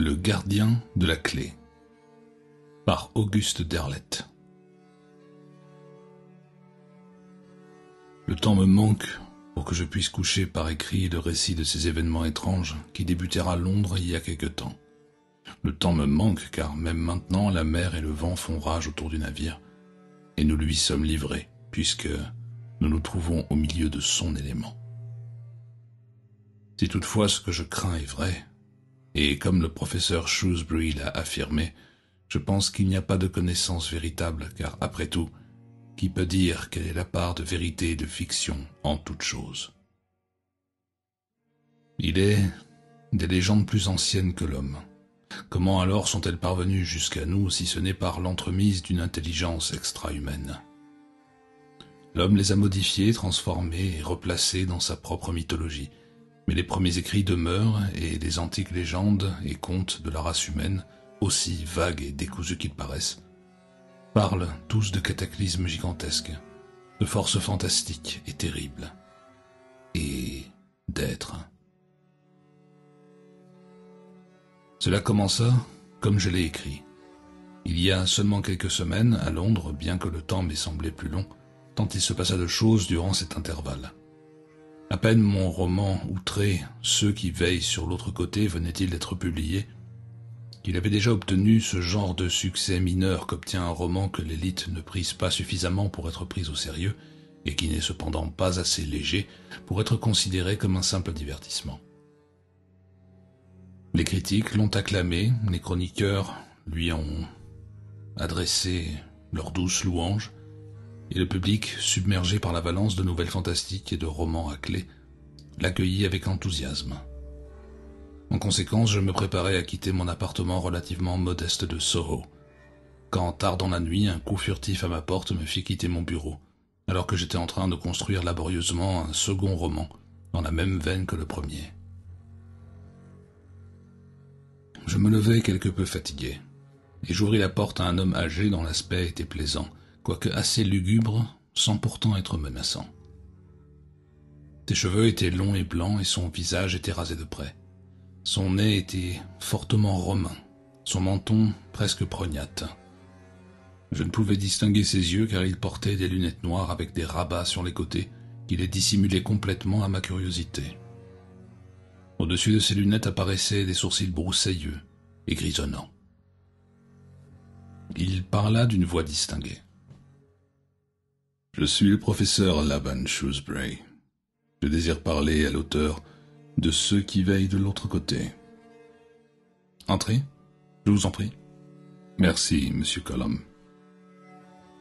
Le gardien de la clé par Auguste Derleth. Le temps me manque pour que je puisse coucher par écrit le récit de ces événements étranges qui débutèrent à Londres il y a quelque temps. Le temps me manque car même maintenant la mer et le vent font rage autour du navire et nous lui sommes livrés puisque nous nous trouvons au milieu de son élément. Si toutefois ce que je crains est vrai, et comme le professeur Shrewsbury l'a affirmé, je pense qu'il n'y a pas de connaissance véritable, car après tout, qui peut dire quelle est la part de vérité et de fiction en toute chose? Il est des légendes plus anciennes que l'homme. Comment alors sont-elles parvenues jusqu'à nous si ce n'est par l'entremise d'une intelligence extra-humaine? L'homme les a modifiées, transformées et replacées dans sa propre mythologie. Mais les premiers écrits demeurent et les antiques légendes et contes de la race humaine, aussi vagues et décousus qu'ils paraissent, parlent tous de cataclysmes gigantesques, de forces fantastiques et terribles, et d'êtres. Cela commença comme je l'ai écrit. Il y a seulement quelques semaines, à Londres, bien que le temps m'ait semblé plus long, tant il se passa de choses durant cet intervalle. À peine mon roman outré, Ceux qui veillent sur l'autre côté, venait-il d'être publié, qu'il avait déjà obtenu ce genre de succès mineur qu'obtient un roman que l'élite ne prise pas suffisamment pour être prise au sérieux, et qui n'est cependant pas assez léger pour être considéré comme un simple divertissement. Les critiques l'ont acclamé, les chroniqueurs lui ont adressé leurs douces louanges, et le public, submergé par l'avalanche de nouvelles fantastiques et de romans à clé, l'accueillit avec enthousiasme. En conséquence, je me préparais à quitter mon appartement relativement modeste de Soho, quand tard dans la nuit, un coup furtif à ma porte me fit quitter mon bureau, alors que j'étais en train de construire laborieusement un second roman, dans la même veine que le premier. Je me levai quelque peu fatigué, et j'ouvris la porte à un homme âgé dont l'aspect était plaisant, quoique assez lugubre, sans pourtant être menaçant. Ses cheveux étaient longs et blancs et son visage était rasé de près. Son nez était fortement romain, son menton presque prognate. Je ne pouvais distinguer ses yeux car il portait des lunettes noires avec des rabats sur les côtés qui les dissimulaient complètement à ma curiosité. Au-dessus de ses lunettes apparaissaient des sourcils broussailleux et grisonnants. Il parla d'une voix distinguée. « Je suis le professeur Laban Shrewsbury. Je désire parler à l'auteur de Ceux qui veillent de l'autre côté. » « Entrez, je vous en prie. »« Merci, monsieur Colum. »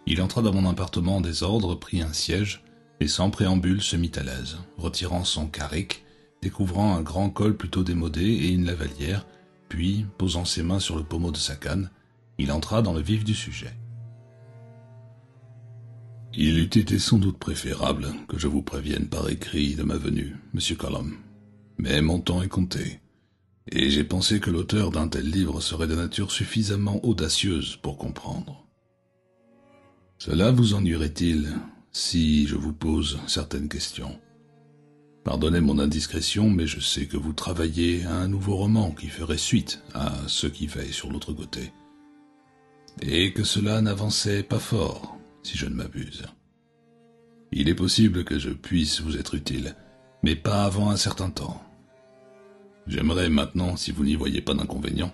Il entra dans mon appartement en désordre, prit un siège, et sans préambule se mit à l'aise, retirant son carrick, découvrant un grand col plutôt démodé et une lavalière, puis, posant ses mains sur le pommeau de sa canne, il entra dans le vif du sujet. « Il eût été sans doute préférable que je vous prévienne par écrit de ma venue, monsieur Colum, mais mon temps est compté, et j'ai pensé que l'auteur d'un tel livre serait de nature suffisamment audacieuse pour comprendre. Cela vous ennuierait-il si je vous pose certaines questions? Pardonnez mon indiscrétion, mais je sais que vous travaillez à un nouveau roman qui ferait suite à Ceux qui veillent sur l'autre côté, et que cela n'avançait pas fort, si je ne m'abuse. Il est possible que je puisse vous être utile, mais pas avant un certain temps. J'aimerais maintenant, si vous n'y voyez pas d'inconvénient,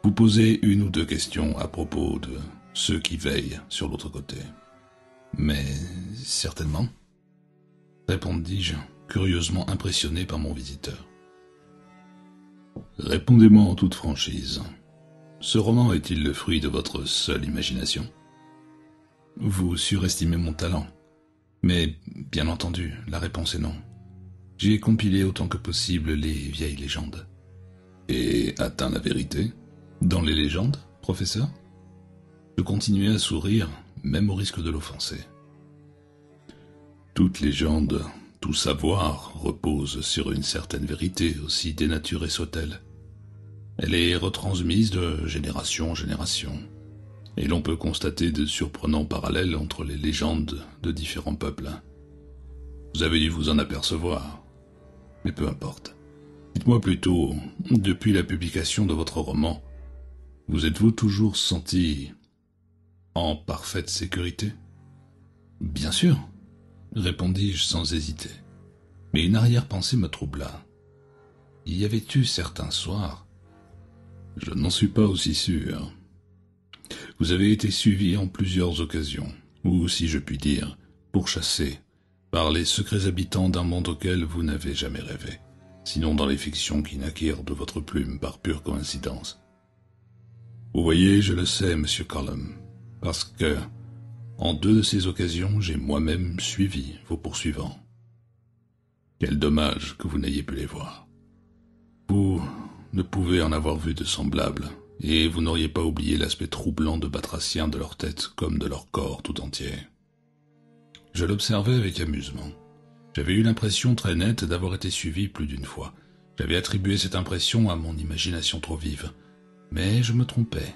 vous poser une ou deux questions à propos de Ceux qui veillent sur l'autre côté. Mais certainement, répondis-je, curieusement impressionné par mon visiteur. Répondez-moi en toute franchise. Ce roman est-il le fruit de votre seule imagination? Vous surestimez mon talent. Mais, bien entendu, la réponse est non. J'ai compilé autant que possible les vieilles légendes. Et atteint la vérité? Dans les légendes, professeur? Je continuai à sourire, même au risque de l'offenser. Toute légende, tout savoir repose sur une certaine vérité, aussi dénaturée soit-elle. Elle est retransmise de génération en génération, et l'on peut constater de surprenants parallèles entre les légendes de différents peuples. Vous avez dû vous en apercevoir, mais peu importe. Dites-moi plutôt, depuis la publication de votre roman, vous êtes-vous toujours senti en parfaite sécurité? Bien sûr, répondis-je sans hésiter. Mais une arrière-pensée me troubla. Y avait-tu certains soirs? Je n'en suis pas aussi sûr. Vous avez été suivi en plusieurs occasions, ou, si je puis dire, pourchassé, par les secrets habitants d'un monde auquel vous n'avez jamais rêvé, sinon dans les fictions qui naquirent de votre plume par pure coïncidence. Vous voyez, je le sais, monsieur Cullum, parce que, en 2 de ces occasions, j'ai moi-même suivi vos poursuivants. Quel dommage que vous n'ayez pu les voir. Vous ne pouvez en avoir vu de semblables, et vous n'auriez pas oublié l'aspect troublant de batraciens de leur tête comme de leur corps tout entier. Je l'observais avec amusement. J'avais eu l'impression très nette d'avoir été suivi plus d'une fois. J'avais attribué cette impression à mon imagination trop vive, mais je me trompais,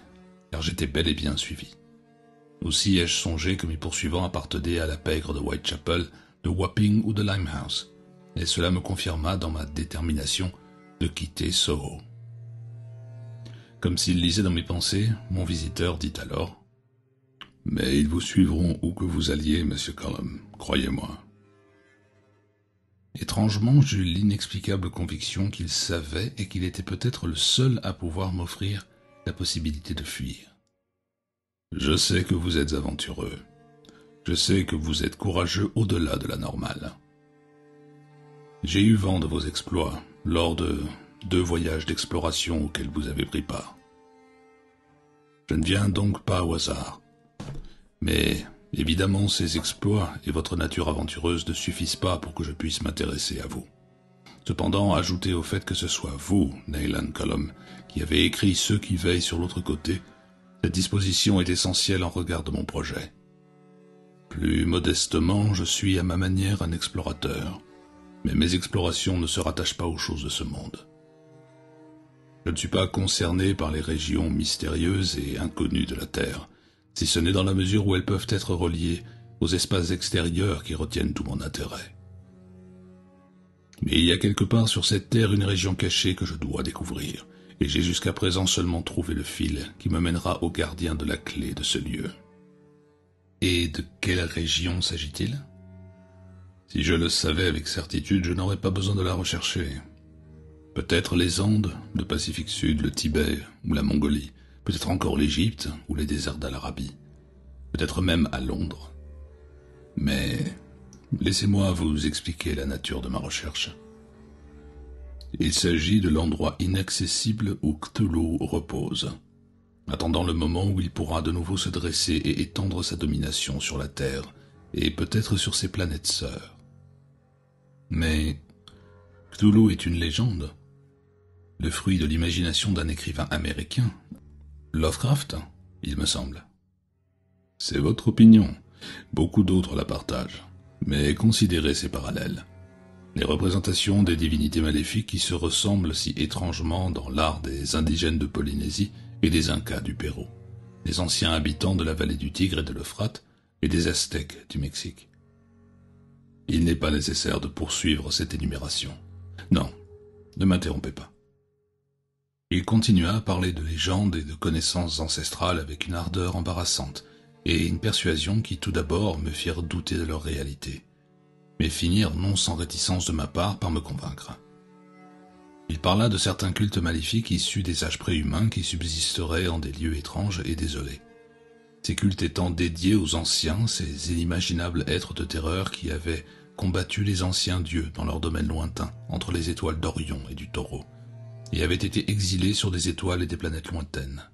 car j'étais bel et bien suivi. Aussi ai-je songé que mes poursuivants appartenaient à la pègre de Whitechapel, de Wapping ou de Limehouse, et cela me confirma dans ma détermination de quitter Soho. Comme s'il lisait dans mes pensées, mon visiteur dit alors « Mais ils vous suivront où que vous alliez, monsieur Cullum, croyez-moi. » Étrangement, j'eus l'inexplicable conviction qu'il savait et qu'il était peut-être le seul à pouvoir m'offrir la possibilité de fuir. Je sais que vous êtes aventureux. Je sais que vous êtes courageux au-delà de la normale. J'ai eu vent de vos exploits lors de 2 voyages d'exploration auxquels vous avez pris part. Je ne viens donc pas au hasard. Mais, évidemment, ces exploits et votre nature aventureuse ne suffisent pas pour que je puisse m'intéresser à vous. Cependant, ajoutez au fait que ce soit vous, Nayland Cullum, qui avez écrit Ceux qui veillent sur l'autre côté, cette disposition est essentielle en regard de mon projet. Plus modestement, je suis à ma manière un explorateur, mais mes explorations ne se rattachent pas aux choses de ce monde. Je ne suis pas concerné par les régions mystérieuses et inconnues de la Terre, si ce n'est dans la mesure où elles peuvent être reliées aux espaces extérieurs qui retiennent tout mon intérêt. Mais il y a quelque part sur cette terre une région cachée que je dois découvrir, et j'ai jusqu'à présent seulement trouvé le fil qui me mènera au gardien de la clé de ce lieu. Et de quelle région s'agit-il? Si je le savais avec certitude, je n'aurais pas besoin de la rechercher. Peut-être les Andes, le Pacifique Sud, le Tibet ou la Mongolie, peut-être encore l'Égypte ou les déserts d'Al-Arabie, peut-être même à Londres. Mais laissez-moi vous expliquer la nature de ma recherche. Il s'agit de l'endroit inaccessible où Cthulhu repose, attendant le moment où il pourra de nouveau se dresser et étendre sa domination sur la Terre et peut-être sur ses planètes sœurs. Mais Cthulhu est une légende, le fruit de l'imagination d'un écrivain américain, Lovecraft, il me semble. C'est votre opinion, beaucoup d'autres la partagent, mais considérez ces parallèles. Les représentations des divinités maléfiques qui se ressemblent si étrangement dans l'art des indigènes de Polynésie et des Incas du Pérou, des anciens habitants de la vallée du Tigre et de l'Euphrate et des Aztèques du Mexique. Il n'est pas nécessaire de poursuivre cette énumération. Non, ne m'interrompez pas. Il continua à parler de légendes et de connaissances ancestrales avec une ardeur embarrassante et une persuasion qui tout d'abord me firent douter de leur réalité, mais finirent non sans réticence de ma part par me convaincre. Il parla de certains cultes maléfiques issus des âges préhumains qui subsisteraient en des lieux étranges et désolés. Ces cultes étant dédiés aux anciens, ces inimaginables êtres de terreur qui avaient combattu les anciens dieux dans leur domaine lointain, entre les étoiles d'Orion et du Taureau, et avaient été exilés sur des étoiles et des planètes lointaines.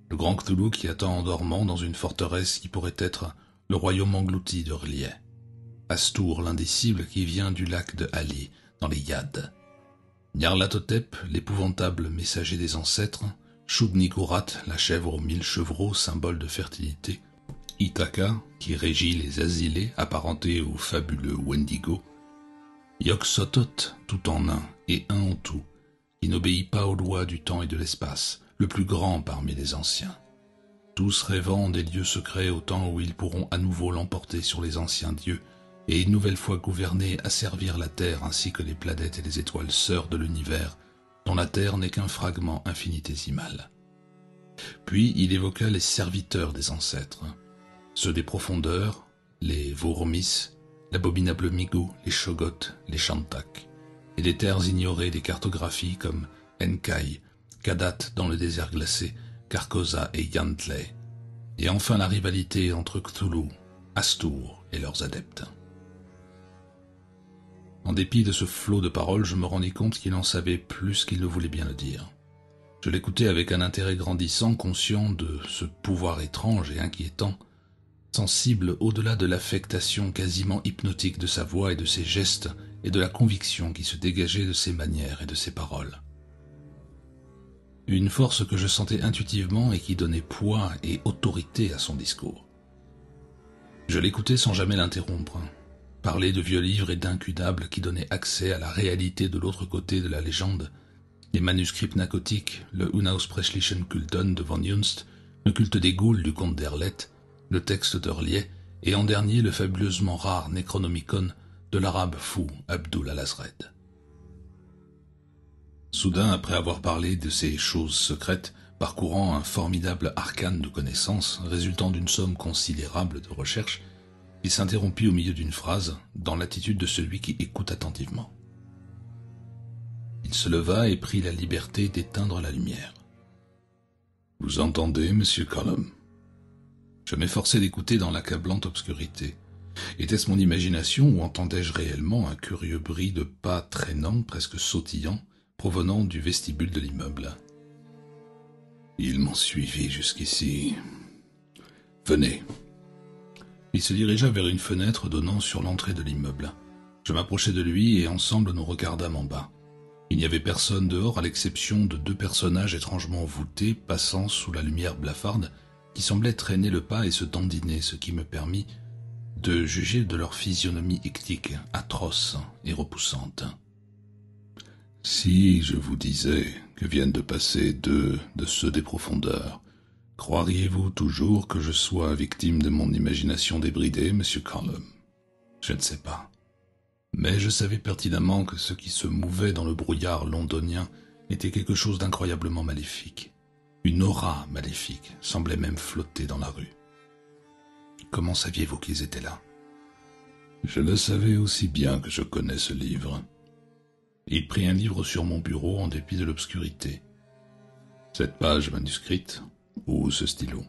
Le grand Cthulhu qui attend en dormant dans une forteresse qui pourrait être le royaume englouti de R'lyeh. Astour l'indicible qui vient du lac de Hali, dans les Yad. Nyarlathotep, l'épouvantable messager des ancêtres, Shub-Niggurath, la chèvre aux 1000 chevreaux, symbole de fertilité, Ithaka, qui régit les asilés, apparentés au fabuleux Wendigo, Yog-Sothoth, tout en un et un en tout, qui n'obéit pas aux lois du temps et de l'espace, le plus grand parmi les anciens. Tous rêvant des lieux secrets au temps où ils pourront à nouveau l'emporter sur les anciens dieux et une nouvelle fois gouverner à servir la Terre ainsi que les planètes et les étoiles sœurs de l'univers, dont la Terre n'est qu'un fragment infinitésimal. Puis il évoqua les serviteurs des ancêtres, ceux des profondeurs, les Vormis, l'abominable Migu, les Shoggoths, les Shantak, et des terres ignorées des cartographies comme Enkai, Kadat dans le désert glacé, Carcosa et Yantley, et enfin la rivalité entre Cthulhu, Astur et leurs adeptes. En dépit de ce flot de paroles, je me rendis compte qu'il en savait plus qu'il ne voulait bien le dire. Je l'écoutais avec un intérêt grandissant, conscient de ce pouvoir étrange et inquiétant, sensible au-delà de l'affectation quasiment hypnotique de sa voix et de ses gestes et de la conviction qui se dégageait de ses manières et de ses paroles. Une force que je sentais intuitivement et qui donnait poids et autorité à son discours. Je l'écoutais sans jamais l'interrompre, parler de vieux livres et d'incunables qui donnaient accès à la réalité de l'autre côté de la légende, les manuscrits pnacotiques, le Unausprechlichen Kulton de von Junst, le culte des Ghouls du comte d'Erlet, le texte d'Orlier, et en dernier le fabuleusement rare Necronomicon de l'arabe fou Abdul al-Azred. Soudain, après avoir parlé de ces choses secrètes, parcourant un formidable arcane de connaissances résultant d'une somme considérable de recherches, il s'interrompit au milieu d'une phrase, dans l'attitude de celui qui écoute attentivement. Il se leva et prit la liberté d'éteindre la lumière. « Vous entendez, monsieur Cullum ?» Je m'efforçais d'écouter dans l'accablante obscurité. Était-ce mon imagination ou entendais-je réellement un curieux bruit de pas traînants, presque sautillants, provenant du vestibule de l'immeuble? Ils m'ont suivi jusqu'ici. Venez. Il se dirigea vers une fenêtre donnant sur l'entrée de l'immeuble. Je m'approchai de lui et ensemble nous regardâmes en bas. Il n'y avait personne dehors à l'exception de 2 personnages étrangement voûtés passant sous la lumière blafarde qui semblaient traîner le pas et se dandiner, ce qui me permit de juger de leur physionomie hectique, atroce et repoussante. Si je vous disais que viennent de passer 2 de ceux des profondeurs, croiriez-vous toujours que je sois victime de mon imagination débridée, monsieur Cullum? Je ne sais pas. Mais je savais pertinemment que ce qui se mouvait dans le brouillard londonien était quelque chose d'incroyablement maléfique. Une aura maléfique semblait même flotter dans la rue. Comment saviez-vous qu'ils étaient là? Je le savais aussi bien que je connais ce livre. Il prit un livre sur mon bureau en dépit de l'obscurité. Cette page manuscrite, ou ce stylo.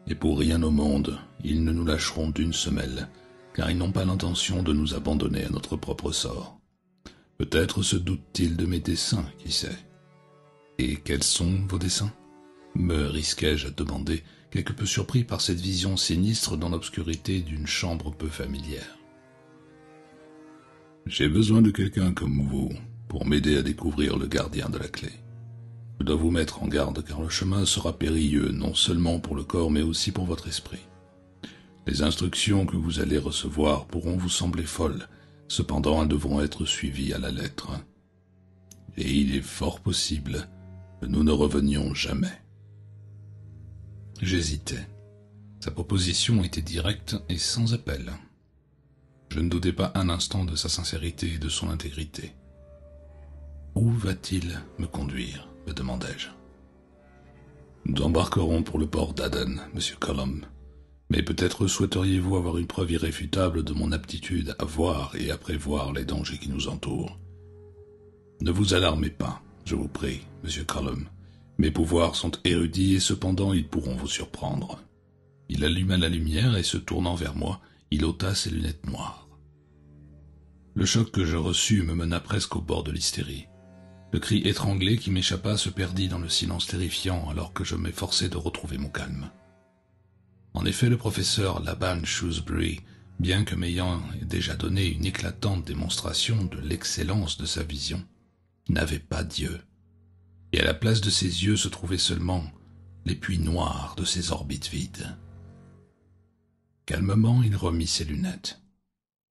Et pour rien au monde, ils ne nous lâcheront d'une semelle, car ils n'ont pas l'intention de nous abandonner à notre propre sort. Peut-être se doutent-ils de mes desseins, qui sait. Et quels sont vos desseins? Me risquai-je à demander, quelque peu surpris par cette vision sinistre dans l'obscurité d'une chambre peu familière. J'ai besoin de quelqu'un comme vous pour m'aider à découvrir le gardien de la clé. Je dois vous mettre en garde car le chemin sera périlleux non seulement pour le corps mais aussi pour votre esprit. Les instructions que vous allez recevoir pourront vous sembler folles, cependant elles devront être suivies à la lettre. Et il est fort possible que nous ne revenions jamais. J'hésitais. Sa proposition était directe et sans appel. Je ne doutais pas un instant de sa sincérité et de son intégrité. « Où va-t-il me conduire ?» me demandai-je. « Nous embarquerons pour le port d'Aden, monsieur Cullum. Mais peut-être souhaiteriez-vous avoir une preuve irréfutable de mon aptitude à voir et à prévoir les dangers qui nous entourent. Ne vous alarmez pas, je vous prie, monsieur Cullum. Mes pouvoirs sont érudits et cependant ils pourront vous surprendre. » Il alluma la lumière et se tournant vers moi, il ôta ses lunettes noires. Le choc que je reçus me mena presque au bord de l'hystérie. Le cri étranglé qui m'échappa se perdit dans le silence terrifiant alors que je m'efforçais de retrouver mon calme. En effet, le professeur Laban Shrewsbury, bien que m'ayant déjà donné une éclatante démonstration de l'excellence de sa vision, n'avait pas d'yeux, et à la place de ses yeux se trouvaient seulement les puits noirs de ses orbites vides. Calmement, il remit ses lunettes.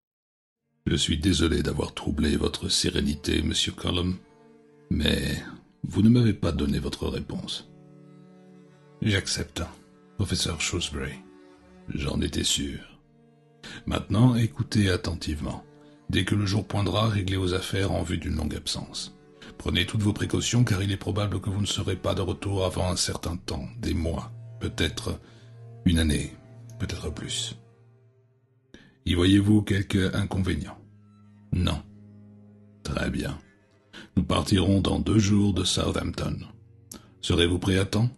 « Je suis désolé d'avoir troublé votre sérénité, monsieur Cullum, mais vous ne m'avez pas donné votre réponse. »« J'accepte, professeur Shrewsbury. J'en étais sûr. Maintenant, écoutez attentivement. Dès que le jour poindra, réglez vos affaires en vue d'une longue absence. Prenez toutes vos précautions car il est probable que vous ne serez pas de retour avant un certain temps, des mois, peut-être une année, peut-être plus. Y voyez-vous quelque inconvénient? Non. Très bien. Nous partirons dans 2 jours de Southampton. Serez-vous prêt à temps?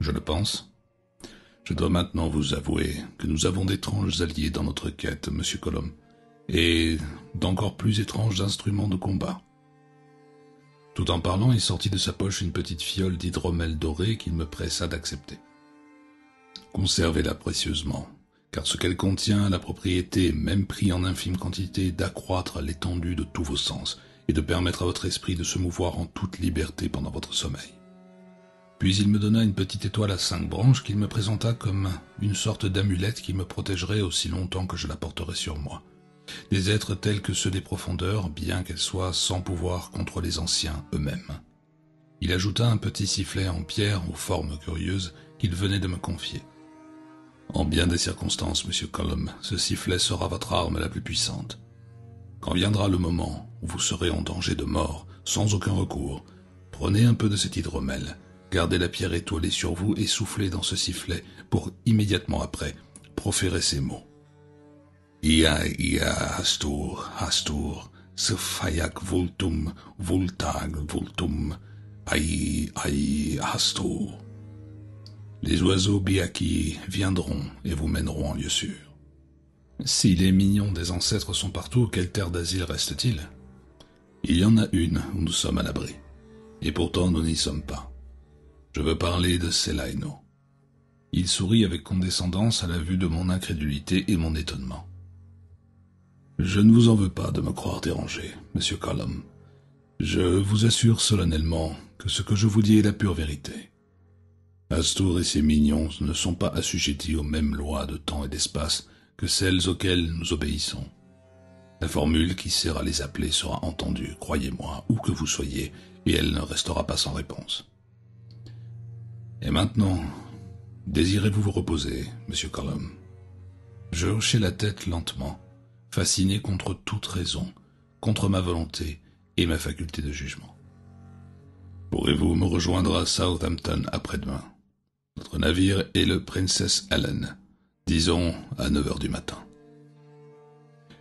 Je le pense. Je dois maintenant vous avouer que nous avons d'étranges alliés dans notre quête, Monsieur Colomb, et d'encore plus étranges instruments de combat. Tout en parlant, il sortit de sa poche une petite fiole d'hydromel doré qu'il me pressa d'accepter. Conservez-la précieusement, car ce qu'elle contient a la propriété, même pris en infime quantité, d'accroître l'étendue de tous vos sens et de permettre à votre esprit de se mouvoir en toute liberté pendant votre sommeil. Puis il me donna une petite étoile à 5 branches qu'il me présenta comme une sorte d'amulette qui me protégerait aussi longtemps que je la porterais sur moi. Des êtres tels que ceux des profondeurs, bien qu'elles soient sans pouvoir contre les anciens eux-mêmes. Il ajouta un petit sifflet en pierre aux formes curieuses qu'il venait de me confier. En bien des circonstances, Monsieur Colomb, ce sifflet sera votre arme la plus puissante. Quand viendra le moment où vous serez en danger de mort, sans aucun recours, prenez un peu de cet hydromel, gardez la pierre étoilée sur vous et soufflez dans ce sifflet pour immédiatement après proférer ces mots. Ia Hastur, Hastur, Sfayak Vultum, Vultag Vultum, Ai Hastur. Les oiseaux biaki viendront et vous mèneront en lieu sûr. Si les mignons des ancêtres sont partout, quelle terre d'asile reste-t-il? Il y en a une où nous sommes à l'abri, et pourtant nous n'y sommes pas. Je veux parler de Celaeno. Il sourit avec condescendance à la vue de mon incrédulité et mon étonnement. Je ne vous en veux pas de me croire dérangé, Monsieur Colomb. Je vous assure solennellement que ce que je vous dis est la pure vérité. Hastur et ses mignons ne sont pas assujettis aux mêmes lois de temps et d'espace que celles auxquelles nous obéissons. La formule qui sert à les appeler sera entendue, croyez-moi, où que vous soyez, et elle ne restera pas sans réponse. Et maintenant, désirez-vous vous reposer, Monsieur Colomb? Je hochai la tête lentement, fasciné contre toute raison, contre ma volonté et ma faculté de jugement. Pourrez-vous me rejoindre à Southampton après-demain? Notre navire est le Princess Ellen, disons à 9 heures du matin.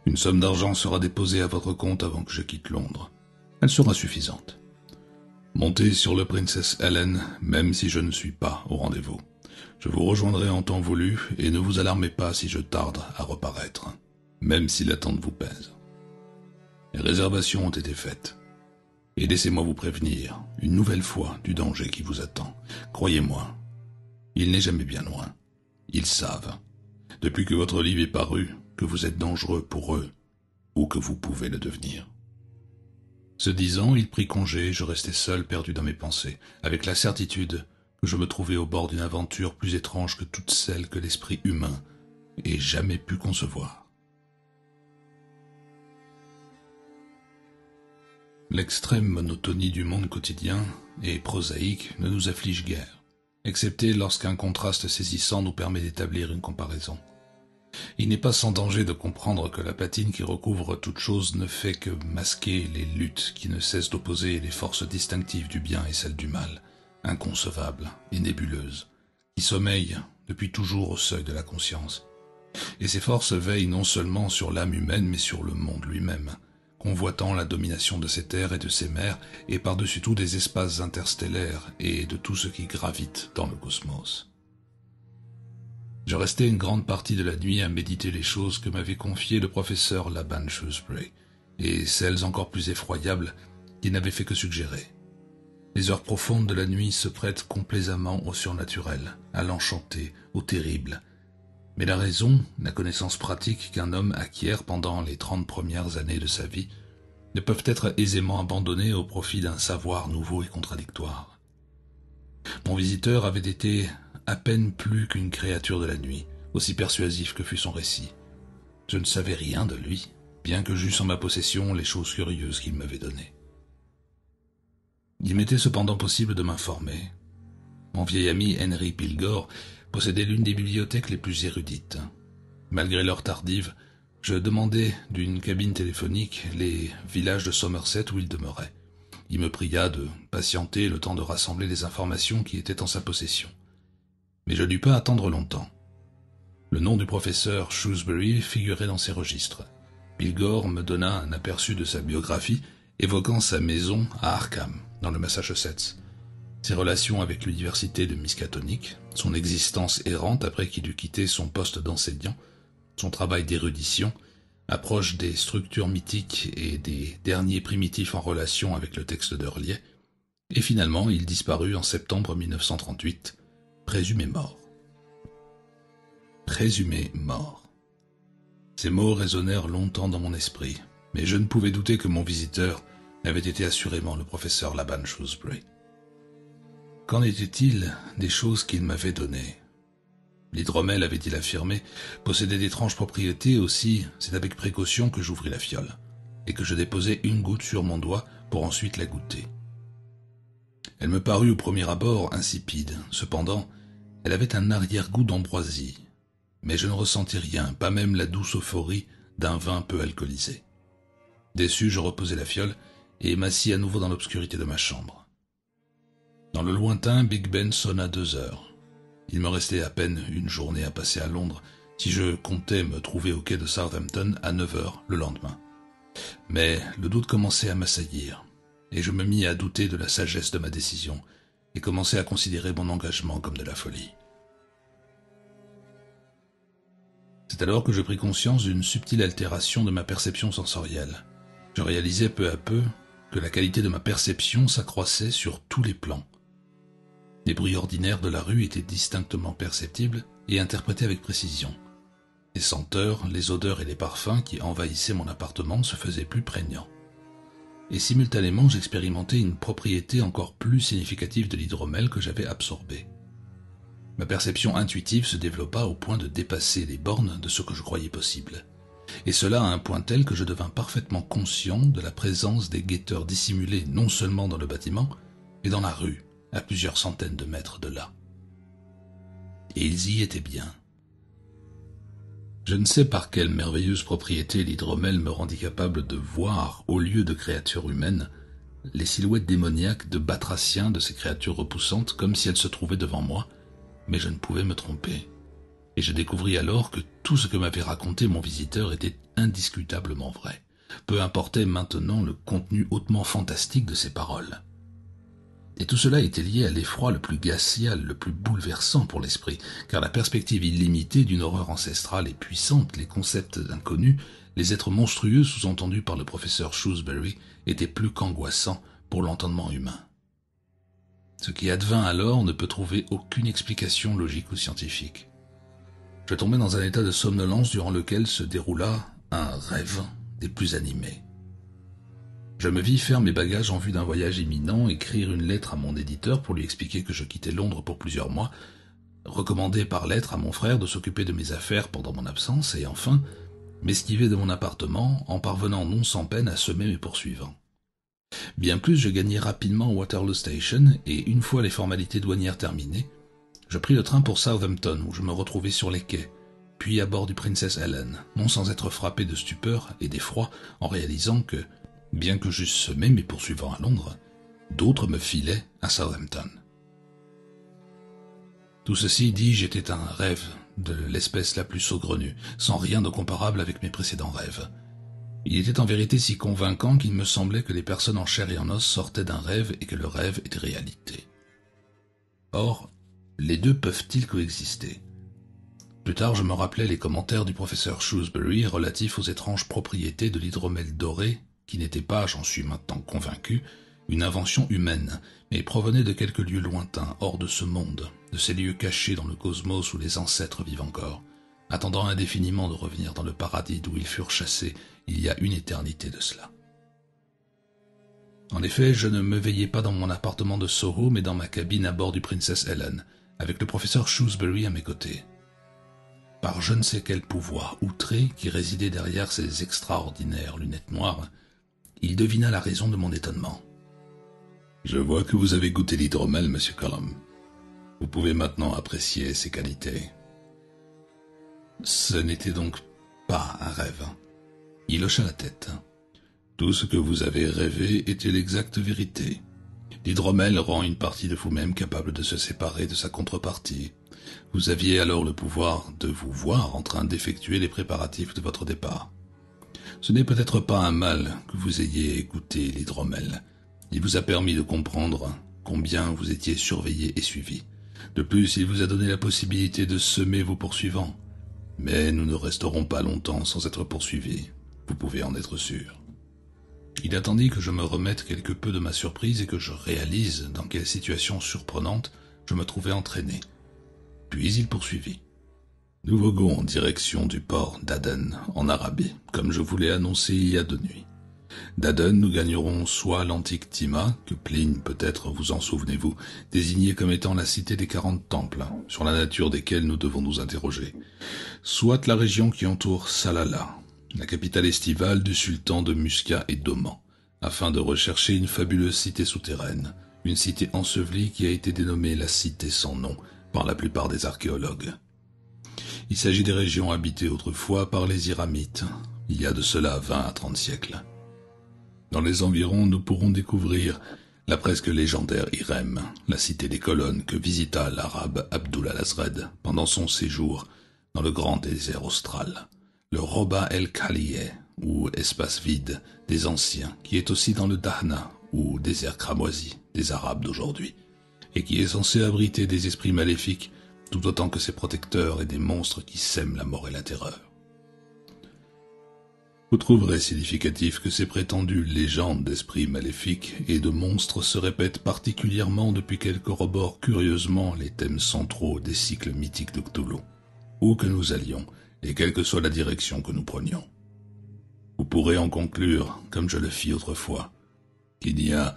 Une somme d'argent sera déposée à votre compte avant que je quitte Londres. Elle sera suffisante. Montez sur le Princess Ellen, même si je ne suis pas au rendez-vous. Je vous rejoindrai en temps voulu et ne vous alarmez pas si je tarde à reparaître, même si l'attente vous pèse. Les réservations ont été faites. Et laissez-moi vous prévenir, une nouvelle fois, du danger qui vous attend. Croyez-moi, il n'est jamais bien loin. Ils savent, depuis que votre livre est paru, que vous êtes dangereux pour eux, ou que vous pouvez le devenir. Ce disant, il prit congé et je restai seul, perdu dans mes pensées, avec la certitude que je me trouvais au bord d'une aventure plus étrange que toutes celles que l'esprit humain ait jamais pu concevoir. L'extrême monotonie du monde quotidien et prosaïque ne nous afflige guère, excepté lorsqu'un contraste saisissant nous permet d'établir une comparaison. Il n'est pas sans danger de comprendre que la patine qui recouvre toute chose ne fait que masquer les luttes qui ne cessent d'opposer les forces distinctives du bien et celles du mal, inconcevables et nébuleuses, qui sommeillent depuis toujours au seuil de la conscience. Et ces forces veillent non seulement sur l'âme humaine, mais sur le monde lui-même, convoitant la domination de ces terres et de ces mers, et par-dessus tout des espaces interstellaires et de tout ce qui gravite dans le cosmos. Je restai une grande partie de la nuit à méditer les choses que m'avait confiées le professeur Laban Shrewsbury, et celles encore plus effroyables qu'il n'avait fait que suggérer. Les heures profondes de la nuit se prêtent complaisamment au surnaturel, à l'enchanté, au terrible. Mais la raison, la connaissance pratique qu'un homme acquiert pendant les 30 premières années de sa vie, ne peuvent être aisément abandonnées au profit d'un savoir nouveau et contradictoire. Mon visiteur avait été à peine plus qu'une créature de la nuit, aussi persuasif que fut son récit. Je ne savais rien de lui, bien que j'eusse en ma possession les choses curieuses qu'il m'avait données. Il m'était cependant possible de m'informer. Mon vieil ami Henry Pilgore possédait l'une des bibliothèques les plus érudites. Malgré l'heure tardive, je demandai d'une cabine téléphonique les villages de Somerset où il demeurait. Il me pria de patienter le temps de rassembler les informations qui étaient en sa possession. Mais je n'eus pas à attendre longtemps. Le nom du professeur Shrewsbury figurait dans ses registres. Bill Gore me donna un aperçu de sa biographie, évoquant sa maison à Arkham, dans le Massachusetts, ses relations avec l'université de Miskatonic, son existence errante après qu'il eut quitté son poste d'enseignant, son travail d'érudition, approche des structures mythiques et des derniers primitifs en relation avec le texte d'Hurlier, et finalement il disparut en septembre 1938, présumé mort. Présumé mort. Ces mots résonnèrent longtemps dans mon esprit, mais je ne pouvais douter que mon visiteur avait été assurément le professeur Laban Shrewsbury. Qu'en était-il des choses qu'il m'avait données ? L'hydromel, avait-il affirmé, possédait d'étranges propriétés, aussi c'est avec précaution que j'ouvris la fiole, et que je déposai une goutte sur mon doigt pour ensuite la goûter. Elle me parut au premier abord insipide, cependant, elle avait un arrière-goût d'ambroisie, mais je ne ressentis rien, pas même la douce euphorie d'un vin peu alcoolisé. Déçu, je reposai la fiole et m'assis à nouveau dans l'obscurité de ma chambre. Dans le lointain, Big Ben sonna 2 heures. Il me restait à peine une journée à passer à Londres si je comptais me trouver au quai de Southampton à 9 heures le lendemain. Mais le doute commençait à m'assaillir, et je me mis à douter de la sagesse de ma décision et commençai à considérer mon engagement comme de la folie. C'est alors que je pris conscience d'une subtile altération de ma perception sensorielle. Je réalisais peu à peu que la qualité de ma perception s'accroissait sur tous les plans. Les bruits ordinaires de la rue étaient distinctement perceptibles et interprétés avec précision. Les senteurs, les odeurs et les parfums qui envahissaient mon appartement se faisaient plus prégnants. Et simultanément, j'expérimentais une propriété encore plus significative de l'hydromel que j'avais absorbée. Ma perception intuitive se développa au point de dépasser les bornes de ce que je croyais possible. Et cela à un point tel que je devins parfaitement conscient de la présence des guetteurs dissimulés non seulement dans le bâtiment, mais dans la rue, à plusieurs centaines de mètres de là. Et ils y étaient bien. Je ne sais par quelle merveilleuse propriété l'hydromel me rendit capable de voir, au lieu de créatures humaines, les silhouettes démoniaques de batraciens de ces créatures repoussantes comme si elles se trouvaient devant moi, mais je ne pouvais me tromper. Et je découvris alors que tout ce que m'avait raconté mon visiteur était indiscutablement vrai. Peu importait maintenant le contenu hautement fantastique de ses paroles. Et tout cela était lié à l'effroi le plus glacial, le plus bouleversant pour l'esprit, car la perspective illimitée d'une horreur ancestrale et puissante, les concepts inconnus, les êtres monstrueux sous-entendus par le professeur Shrewsbury étaient plus qu'angoissants pour l'entendement humain. Ce qui advint alors ne peut trouver aucune explication logique ou scientifique. Je tombai dans un état de somnolence durant lequel se déroula un rêve des plus animés. Je me vis faire mes bagages en vue d'un voyage imminent, écrire une lettre à mon éditeur pour lui expliquer que je quittais Londres pour plusieurs mois, recommander par lettre à mon frère de s'occuper de mes affaires pendant mon absence et enfin m'esquiver de mon appartement en parvenant non sans peine à semer mes poursuivants. Bien plus, je gagnai rapidement Waterloo Station et une fois les formalités douanières terminées, je pris le train pour Southampton où je me retrouvai sur les quais, puis à bord du Princess Helen, non sans être frappé de stupeur et d'effroi en réalisant que, bien que j'eusse semé mes poursuivants à Londres, d'autres me filaient à Southampton. Tout ceci, dis-je, était un rêve de l'espèce la plus saugrenue, sans rien de comparable avec mes précédents rêves. Il était en vérité si convaincant qu'il me semblait que les personnes en chair et en os sortaient d'un rêve et que le rêve était réalité. Or, les deux peuvent-ils coexister ? Plus tard, je me rappelais les commentaires du professeur Shrewsbury relatifs aux étranges propriétés de l'hydromel doré, qui n'était pas, j'en suis maintenant convaincu, une invention humaine, mais provenait de quelques lieux lointains, hors de ce monde, de ces lieux cachés dans le cosmos où les ancêtres vivent encore, attendant indéfiniment de revenir dans le paradis d'où ils furent chassés il y a une éternité de cela. En effet, je ne me veillais pas dans mon appartement de Soho, mais dans ma cabine à bord du Princess Helen, avec le professeur Shrewsbury à mes côtés. Par je ne sais quel pouvoir outré qui résidait derrière ces extraordinaires lunettes noires, il devina la raison de mon étonnement. « Je vois que vous avez goûté l'hydromel, monsieur Cullum. Vous pouvez maintenant apprécier ses qualités. » Ce n'était donc pas un rêve. Il hocha la tête. Tout ce que vous avez rêvé était l'exacte vérité. L'hydromel rend une partie de vous-même capable de se séparer de sa contrepartie. Vous aviez alors le pouvoir de vous voir en train d'effectuer les préparatifs de votre départ. Ce n'est peut-être pas un mal que vous ayez écouté l'hydromel. Il vous a permis de comprendre combien vous étiez surveillé et suivi. De plus, il vous a donné la possibilité de semer vos poursuivants. Mais nous ne resterons pas longtemps sans être poursuivis. Vous pouvez en être sûr. Il attendit que je me remette quelque peu de ma surprise et que je réalise dans quelle situation surprenante je me trouvais entraîné. Puis il poursuivit. Nous voguons en direction du port d'Aden, en Arabie, comme je vous l'ai annoncé il y a 2 nuits. D'Aden, nous gagnerons soit l'antique Tima, que Pline, peut-être vous en souvenez-vous, désignait comme étant la cité des 40 temples, sur la nature desquels nous devons nous interroger, soit la région qui entoure Salalah, la capitale estivale du sultan de Muscat et d'Oman, afin de rechercher une fabuleuse cité souterraine, une cité ensevelie qui a été dénommée la cité sans nom par la plupart des archéologues. Il s'agit des régions habitées autrefois par les Iramites, il y a de cela 20 à 30 siècles. Dans les environs, nous pourrons découvrir la presque légendaire Irem, la cité des colonnes que visita l'arabe Abdul al-Azred pendant son séjour dans le grand désert austral, le Roba el-Khaliyeh, ou espace vide des anciens, qui est aussi dans le Dahna, ou désert cramoisi des Arabes d'aujourd'hui, et qui est censé abriter des esprits maléfiques tout autant que ses protecteurs et des monstres qui sèment la mort et la terreur. Vous trouverez significatif que ces prétendues légendes d'esprits maléfiques et de monstres se répètent particulièrement depuis qu'elles corroborent curieusement les thèmes centraux des cycles mythiques de Cthulhu, où que nous allions, et quelle que soit la direction que nous prenions. Vous pourrez en conclure, comme je le fis autrefois, qu'il n'y a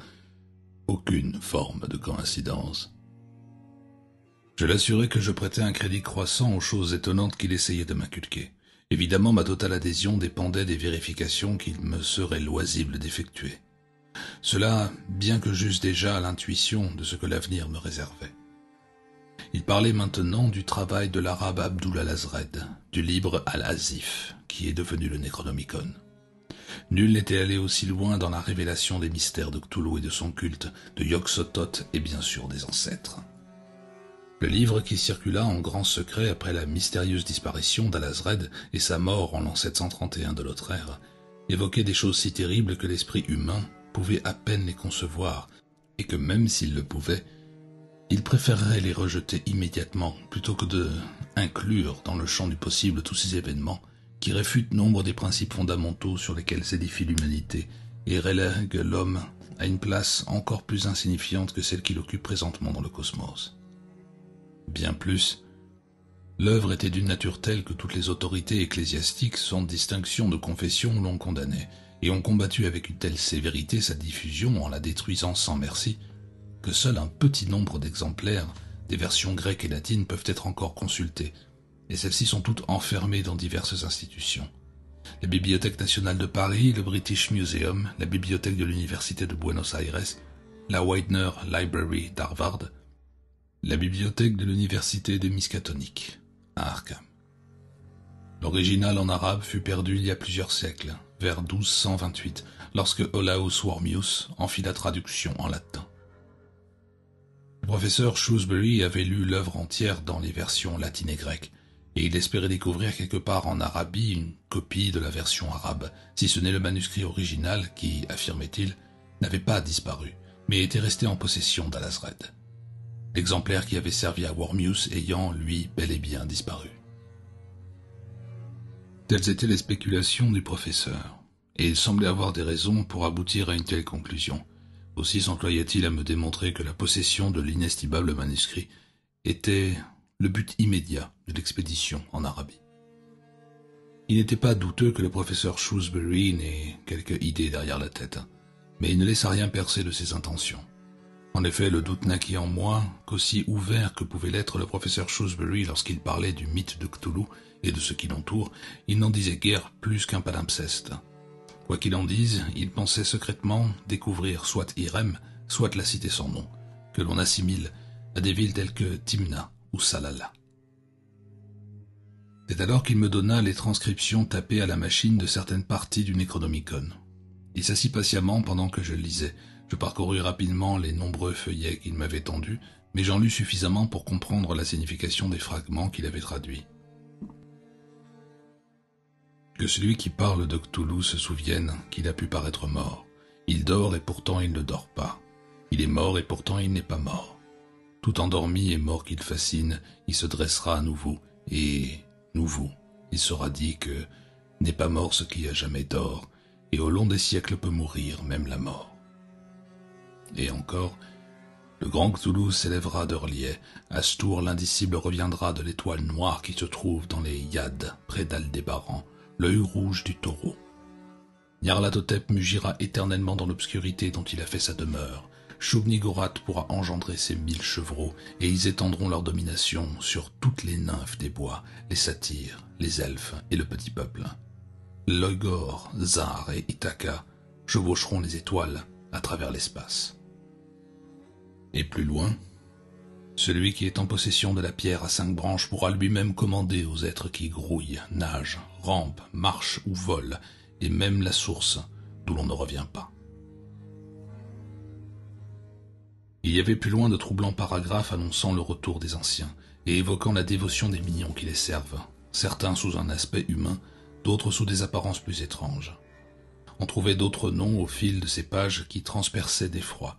aucune forme de coïncidence. Je l'assurais que je prêtais un crédit croissant aux choses étonnantes qu'il essayait de m'inculquer. Évidemment, ma totale adhésion dépendait des vérifications qu'il me serait loisible d'effectuer. Cela, bien que j'eusse déjà l'intuition de ce que l'avenir me réservait. Il parlait maintenant du travail de l'arabe Abdul al-Azred, du livre Al-Azif, qui est devenu le Necronomicon. Nul n'était allé aussi loin dans la révélation des mystères de Cthulhu et de son culte, de Yog-Sothoth et bien sûr des ancêtres. Le livre qui circula en grand secret après la mystérieuse disparition d'Al-Azred et sa mort en l'an 731 de notre ère évoquait des choses si terribles que l'esprit humain pouvait à peine les concevoir et que même s'il le pouvait, il préférerait les rejeter immédiatement plutôt que de inclure dans le champ du possible tous ces événements qui réfutent nombre des principes fondamentaux sur lesquels s'édifie l'humanité et relèguent l'homme à une place encore plus insignifiante que celle qu'il occupe présentement dans le cosmos. Bien plus, l'œuvre était d'une nature telle que toutes les autorités ecclésiastiques, sans distinction de confession, l'ont condamnée, et ont combattu avec une telle sévérité sa diffusion en la détruisant sans merci, que seul un petit nombre d'exemplaires des versions grecques et latines peuvent être encore consultés, et celles-ci sont toutes enfermées dans diverses institutions. La Bibliothèque nationale de Paris, le British Museum, la Bibliothèque de l'Université de Buenos Aires, la Widener Library d'Harvard, la bibliothèque de l'université de Miskatonic, à Arkham. L'original en arabe fut perdu il y a plusieurs siècles, vers 1228, lorsque Olaus Wormius en fit la traduction en latin. Le professeur Shrewsbury avait lu l'œuvre entière dans les versions latines et grecques, et il espérait découvrir quelque part en Arabie une copie de la version arabe, si ce n'est le manuscrit original qui, affirmait-il, n'avait pas disparu, mais était resté en possession d'Al-Azred. L'exemplaire qui avait servi à Wormius ayant, lui, bel et bien disparu. Telles étaient les spéculations du professeur, et il semblait avoir des raisons pour aboutir à une telle conclusion. Aussi s'employait-il à me démontrer que la possession de l'inestimable manuscrit était le but immédiat de l'expédition en Arabie. Il n'était pas douteux que le professeur Shrewsbury n'ait quelque idée derrière la tête, mais il ne laissa rien percer de ses intentions. En effet, le doute naquit en moi qu'aussi ouvert que pouvait l'être le professeur Shrewsbury lorsqu'il parlait du mythe de Cthulhu et de ce qui l'entoure, il n'en disait guère plus qu'un palimpseste. Quoi qu'il en dise, il pensait secrètement découvrir soit Irem, soit la cité sans nom, que l'on assimile à des villes telles que Timna ou Salalah. C'est alors qu'il me donna les transcriptions tapées à la machine de certaines parties du Necronomicon. Il s'assit patiemment pendant que je lisais. Je parcourus rapidement les nombreux feuillets qu'il m'avait tendus, mais j'en lus suffisamment pour comprendre la signification des fragments qu'il avait traduits. Que celui qui parle de Cthulhu se souvienne qu'il a pu paraître mort. Il dort et pourtant il ne dort pas. Il est mort et pourtant il n'est pas mort. Tout endormi et mort qu'il fascine, il se dressera à nouveau, et nouveau, il sera dit que n'est pas mort ce qui a jamais dort, et au long des siècles peut mourir même la mort. Et encore, le grand Cthulhu s'élèvera d'Hurlier, Astour l'indicible reviendra de l'étoile noire qui se trouve dans les Yad, près d'Aldébaran, l'œil rouge du taureau. Nyarlathotep mugira éternellement dans l'obscurité dont il a fait sa demeure. Shub-Niggurath pourra engendrer ses 1000 chevreaux, et ils étendront leur domination sur toutes les nymphes des bois, les satyres, les elfes et le petit peuple. Logor, Zar et Ithaca chevaucheront les étoiles à travers l'espace. Et plus loin, celui qui est en possession de la pierre à 5 branches pourra lui-même commander aux êtres qui grouillent, nagent, rampent, marchent ou volent, et même la source d'où l'on ne revient pas. Il y avait plus loin de troublants paragraphes annonçant le retour des anciens et évoquant la dévotion des mignons qui les servent, certains sous un aspect humain, d'autres sous des apparences plus étranges. On trouvait d'autres noms au fil de ces pages qui transperçaient d'effroi.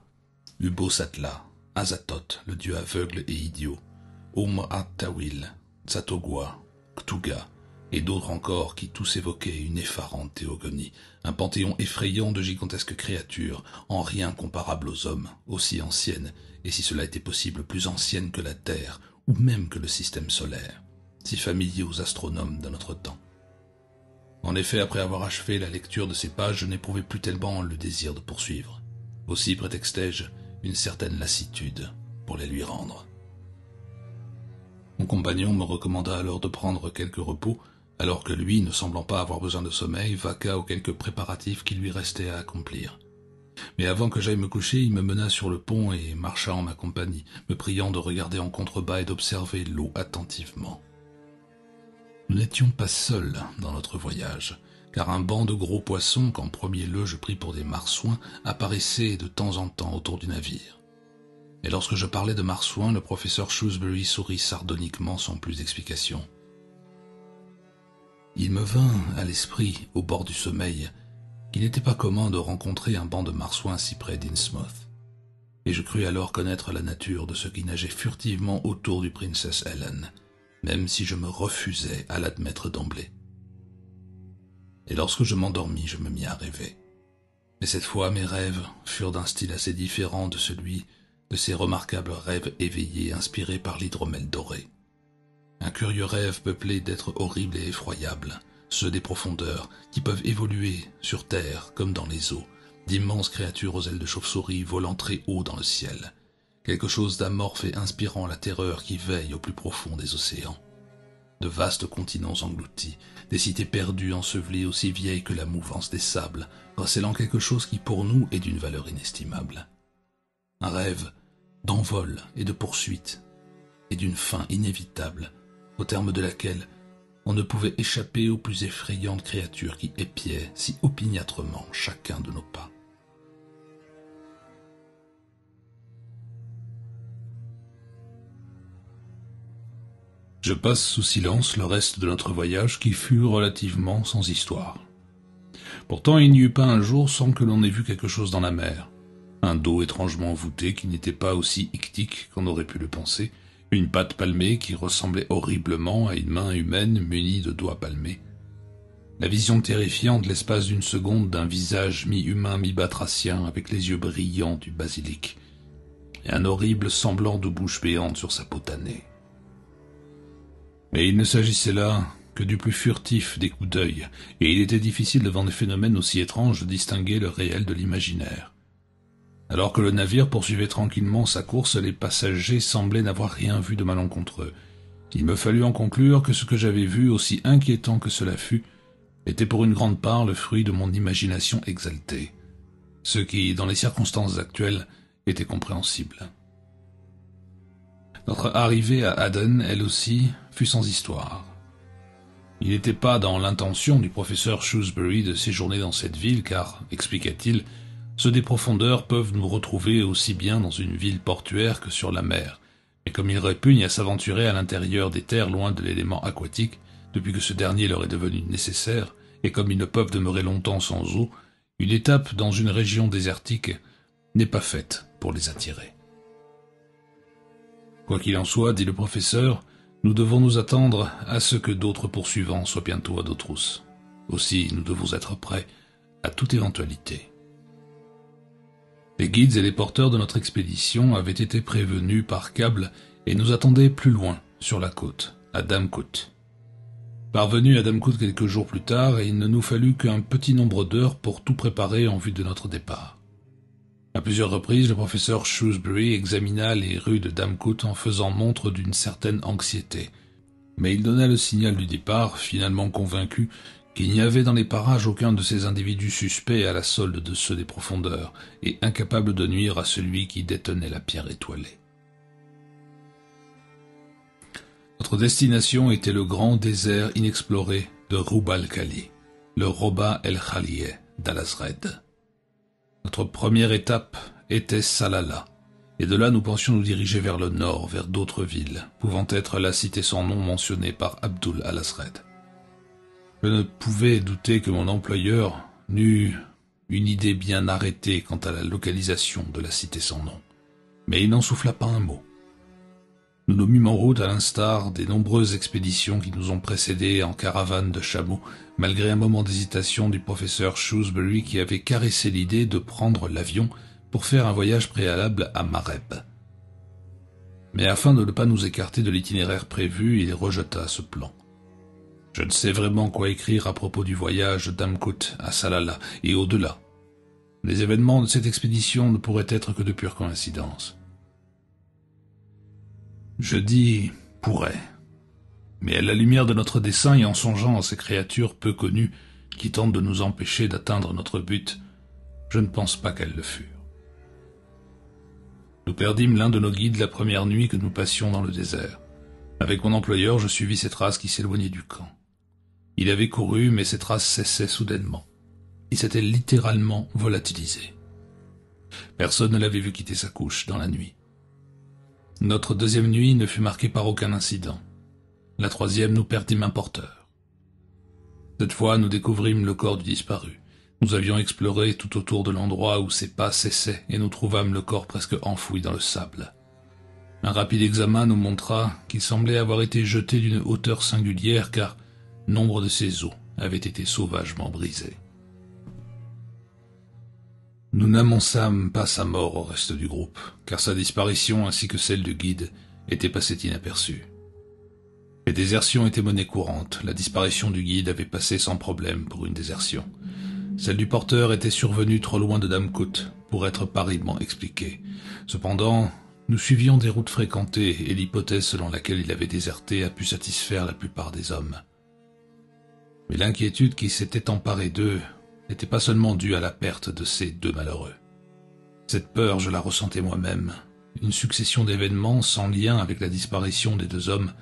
Ubosatla, Azathoth, le dieu aveugle et idiot, Tawil, Tsatogwa, Ktuga, et d'autres encore qui tous évoquaient une effarante théogonie, un panthéon effrayant de gigantesques créatures, en rien comparables aux hommes, aussi anciennes, et si cela était possible, plus anciennes que la Terre, ou même que le système solaire, si familiers aux astronomes de notre temps. En effet, après avoir achevé la lecture de ces pages, je n'éprouvais plus tellement le désir de poursuivre. Aussi prétextai-je une certaine lassitude pour les lui rendre. Mon compagnon me recommanda alors de prendre quelque repos, alors que lui, ne semblant pas avoir besoin de sommeil, vaqua aux quelques préparatifs qui lui restaient à accomplir. Mais avant que j'aille me coucher, il me mena sur le pont et marcha en ma compagnie, me priant de regarder en contrebas et d'observer l'eau attentivement. Nous n'étions pas seuls dans notre voyage, car un banc de gros poissons, qu'en premier lieu je pris pour des marsouins, apparaissait de temps en temps autour du navire. Et lorsque je parlais de marsouins, le professeur Shrewsbury sourit sardoniquement sans plus d'explication. Il me vint à l'esprit, au bord du sommeil, qu'il n'était pas commun de rencontrer un banc de marsouins si près d'Innsmouth, et je crus alors connaître la nature de ceux qui nageaient furtivement autour du Princess Helen, même si je me refusais à l'admettre d'emblée. Et lorsque je m'endormis, je me mis à rêver. Mais cette fois, mes rêves furent d'un style assez différent de celui de ces remarquables rêves éveillés inspirés par l'hydromel doré. Un curieux rêve peuplé d'êtres horribles et effroyables, ceux des profondeurs, qui peuvent évoluer sur terre comme dans les eaux, d'immenses créatures aux ailes de chauve-souris volant très haut dans le ciel, quelque chose d'amorphe et inspirant la terreur qui veille au plus profond des océans. De vastes continents engloutis, des cités perdues ensevelies aussi vieilles que la mouvance des sables, recelant quelque chose qui pour nous est d'une valeur inestimable. Un rêve d'envol et de poursuite, et d'une fin inévitable, au terme de laquelle on ne pouvait échapper aux plus effrayantes créatures qui épiaient si opiniâtrement chacun de nos pas. Je passe sous silence le reste de notre voyage qui fut relativement sans histoire. Pourtant il n'y eut pas un jour sans que l'on ait vu quelque chose dans la mer. Un dos étrangement voûté qui n'était pas aussi ictique qu'on aurait pu le penser, une patte palmée qui ressemblait horriblement à une main humaine munie de doigts palmés. La vision terrifiante l'espace d'une seconde d'un visage mi-humain mi-batracien avec les yeux brillants du basilic, et un horrible semblant de bouche béante sur sa peau tannée. Mais il ne s'agissait là que du plus furtif des coups d'œil, et il était difficile devant des phénomènes aussi étranges de distinguer le réel de l'imaginaire. Alors que le navire poursuivait tranquillement sa course, les passagers semblaient n'avoir rien vu de malencontreux. Il me fallut en conclure que ce que j'avais vu, aussi inquiétant que cela fût, était pour une grande part le fruit de mon imagination exaltée, ce qui, dans les circonstances actuelles, était compréhensible. Notre arrivée à Aden, elle aussi, fut sans histoire. Il n'était pas dans l'intention du professeur Shrewsbury de séjourner dans cette ville car, expliqua-t-il, ceux des profondeurs peuvent nous retrouver aussi bien dans une ville portuaire que sur la mer, et comme ils répugnent à s'aventurer à l'intérieur des terres loin de l'élément aquatique, depuis que ce dernier leur est devenu nécessaire, et comme ils ne peuvent demeurer longtemps sans eau, une étape dans une région désertique n'est pas faite pour les attirer. Quoi qu'il en soit, dit le professeur, nous devons nous attendre à ce que d'autres poursuivants soient bientôt à nos trousses. Aussi, nous devons être prêts à toute éventualité. Les guides et les porteurs de notre expédition avaient été prévenus par câble et nous attendaient plus loin, sur la côte, à Damcout. Parvenus à Damcout quelques jours plus tard, il ne nous fallut qu'un petit nombre d'heures pour tout préparer en vue de notre départ. À plusieurs reprises, le professeur Shrewsbury examina les rues de Damcout en faisant montre d'une certaine anxiété, mais il donna le signal du départ, finalement convaincu qu'il n'y avait dans les parages aucun de ces individus suspects à la solde de ceux des profondeurs, et incapable de nuire à celui qui détenait la pierre étoilée. Notre destination était le grand désert inexploré de Rub al-Khali, le Roba el-Khalieh d'Al-Azred. Notre première étape était Salalah, et de là nous pensions nous diriger vers le nord, vers d'autres villes, pouvant être la cité sans nom mentionnée par Abdul al-Azred. Je ne pouvais douter que mon employeur n'eût une idée bien arrêtée quant à la localisation de la cité sans nom, mais il n'en souffla pas un mot. Nous nous mîmes en route à l'instar des nombreuses expéditions qui nous ont précédés en caravane de chameaux, malgré un moment d'hésitation du professeur Shrewsbury qui avait caressé l'idée de prendre l'avion pour faire un voyage préalable à Mareb. Mais afin de ne pas nous écarter de l'itinéraire prévu, il rejeta ce plan. Je ne sais vraiment quoi écrire à propos du voyage d'Amkout à Salalah et au-delà. Les événements de cette expédition ne pourraient être que de pure coïncidence. Je dis « pourrait », mais à la lumière de notre dessein et en songeant à ces créatures peu connues qui tentent de nous empêcher d'atteindre notre but, je ne pense pas qu'elles le furent. Nous perdîmes l'un de nos guides la première nuit que nous passions dans le désert. Avec mon employeur, je suivis ses traces qui s'éloignaient du camp. Il avait couru, mais ses traces cessaient soudainement. Il s'était littéralement volatilisé. Personne ne l'avait vu quitter sa couche dans la nuit. Notre deuxième nuit ne fut marquée par aucun incident. La troisième, nous perdîmes un porteur. Cette fois, nous découvrîmes le corps du disparu. Nous avions exploré tout autour de l'endroit où ses pas cessaient et nous trouvâmes le corps presque enfoui dans le sable. Un rapide examen nous montra qu'il semblait avoir été jeté d'une hauteur singulière car nombre de ses os avaient été sauvagement brisés. Nous n'annonçâmes pas sa mort au reste du groupe, car sa disparition ainsi que celle du guide était passée inaperçue. Les désertions étaient monnaie courante, la disparition du guide avait passé sans problème pour une désertion. Celle du porteur était survenue trop loin de Damcout pour être pareillement expliquée. Cependant, nous suivions des routes fréquentées et l'hypothèse selon laquelle il avait déserté a pu satisfaire la plupart des hommes. Mais l'inquiétude qui s'était emparée d'eux n'était pas seulement due à la perte de ces deux malheureux. Cette peur, je la ressentais moi-même. Une succession d'événements sans lien avec la disparition des deux hommes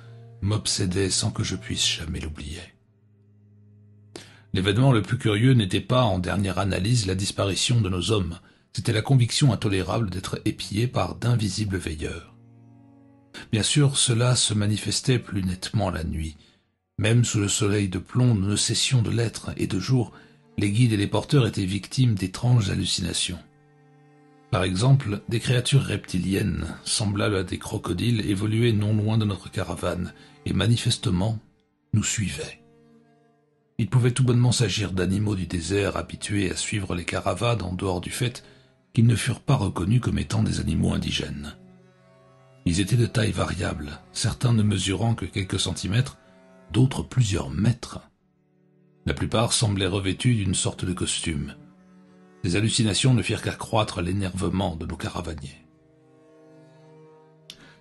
m'obsédait sans que je puisse jamais l'oublier. L'événement le plus curieux n'était pas, en dernière analyse, la disparition de nos hommes, c'était la conviction intolérable d'être épiés par d'invisibles veilleurs. Bien sûr, cela se manifestait plus nettement la nuit. Même sous le soleil de plomb, nous ne cessions de l'être, et de jour, les guides et les porteurs étaient victimes d'étranges hallucinations. Par exemple, des créatures reptiliennes, semblables à des crocodiles, évoluaient non loin de notre caravane, et manifestement nous suivaient. Il pouvait tout bonnement s'agir d'animaux du désert habitués à suivre les caravanes en dehors du fait qu'ils ne furent pas reconnus comme étant des animaux indigènes. Ils étaient de taille variable, certains ne mesurant que quelques centimètres, d'autres plusieurs mètres. La plupart semblaient revêtus d'une sorte de costume. Ces hallucinations ne firent qu'accroître l'énervement de nos caravaniers.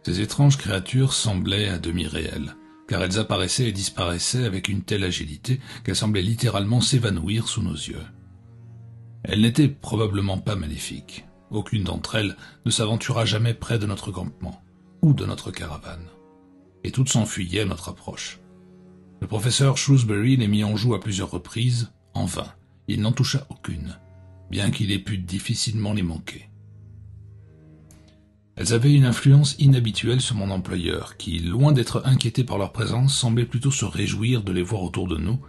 Ces étranges créatures semblaient à demi réelles, car elles apparaissaient et disparaissaient avec une telle agilité qu'elles semblaient littéralement s'évanouir sous nos yeux. Elles n'étaient probablement pas maléfiques. Aucune d'entre elles ne s'aventura jamais près de notre campement ou de notre caravane, et toutes s'enfuyaient à notre approche. Le professeur Shrewsbury les mit en joue à plusieurs reprises, en vain. Il n'en toucha aucune, bien qu'il ait pu difficilement les manquer. Elles avaient une influence inhabituelle sur mon employeur, qui, loin d'être inquiété par leur présence, semblait plutôt se réjouir de les voir autour de nous,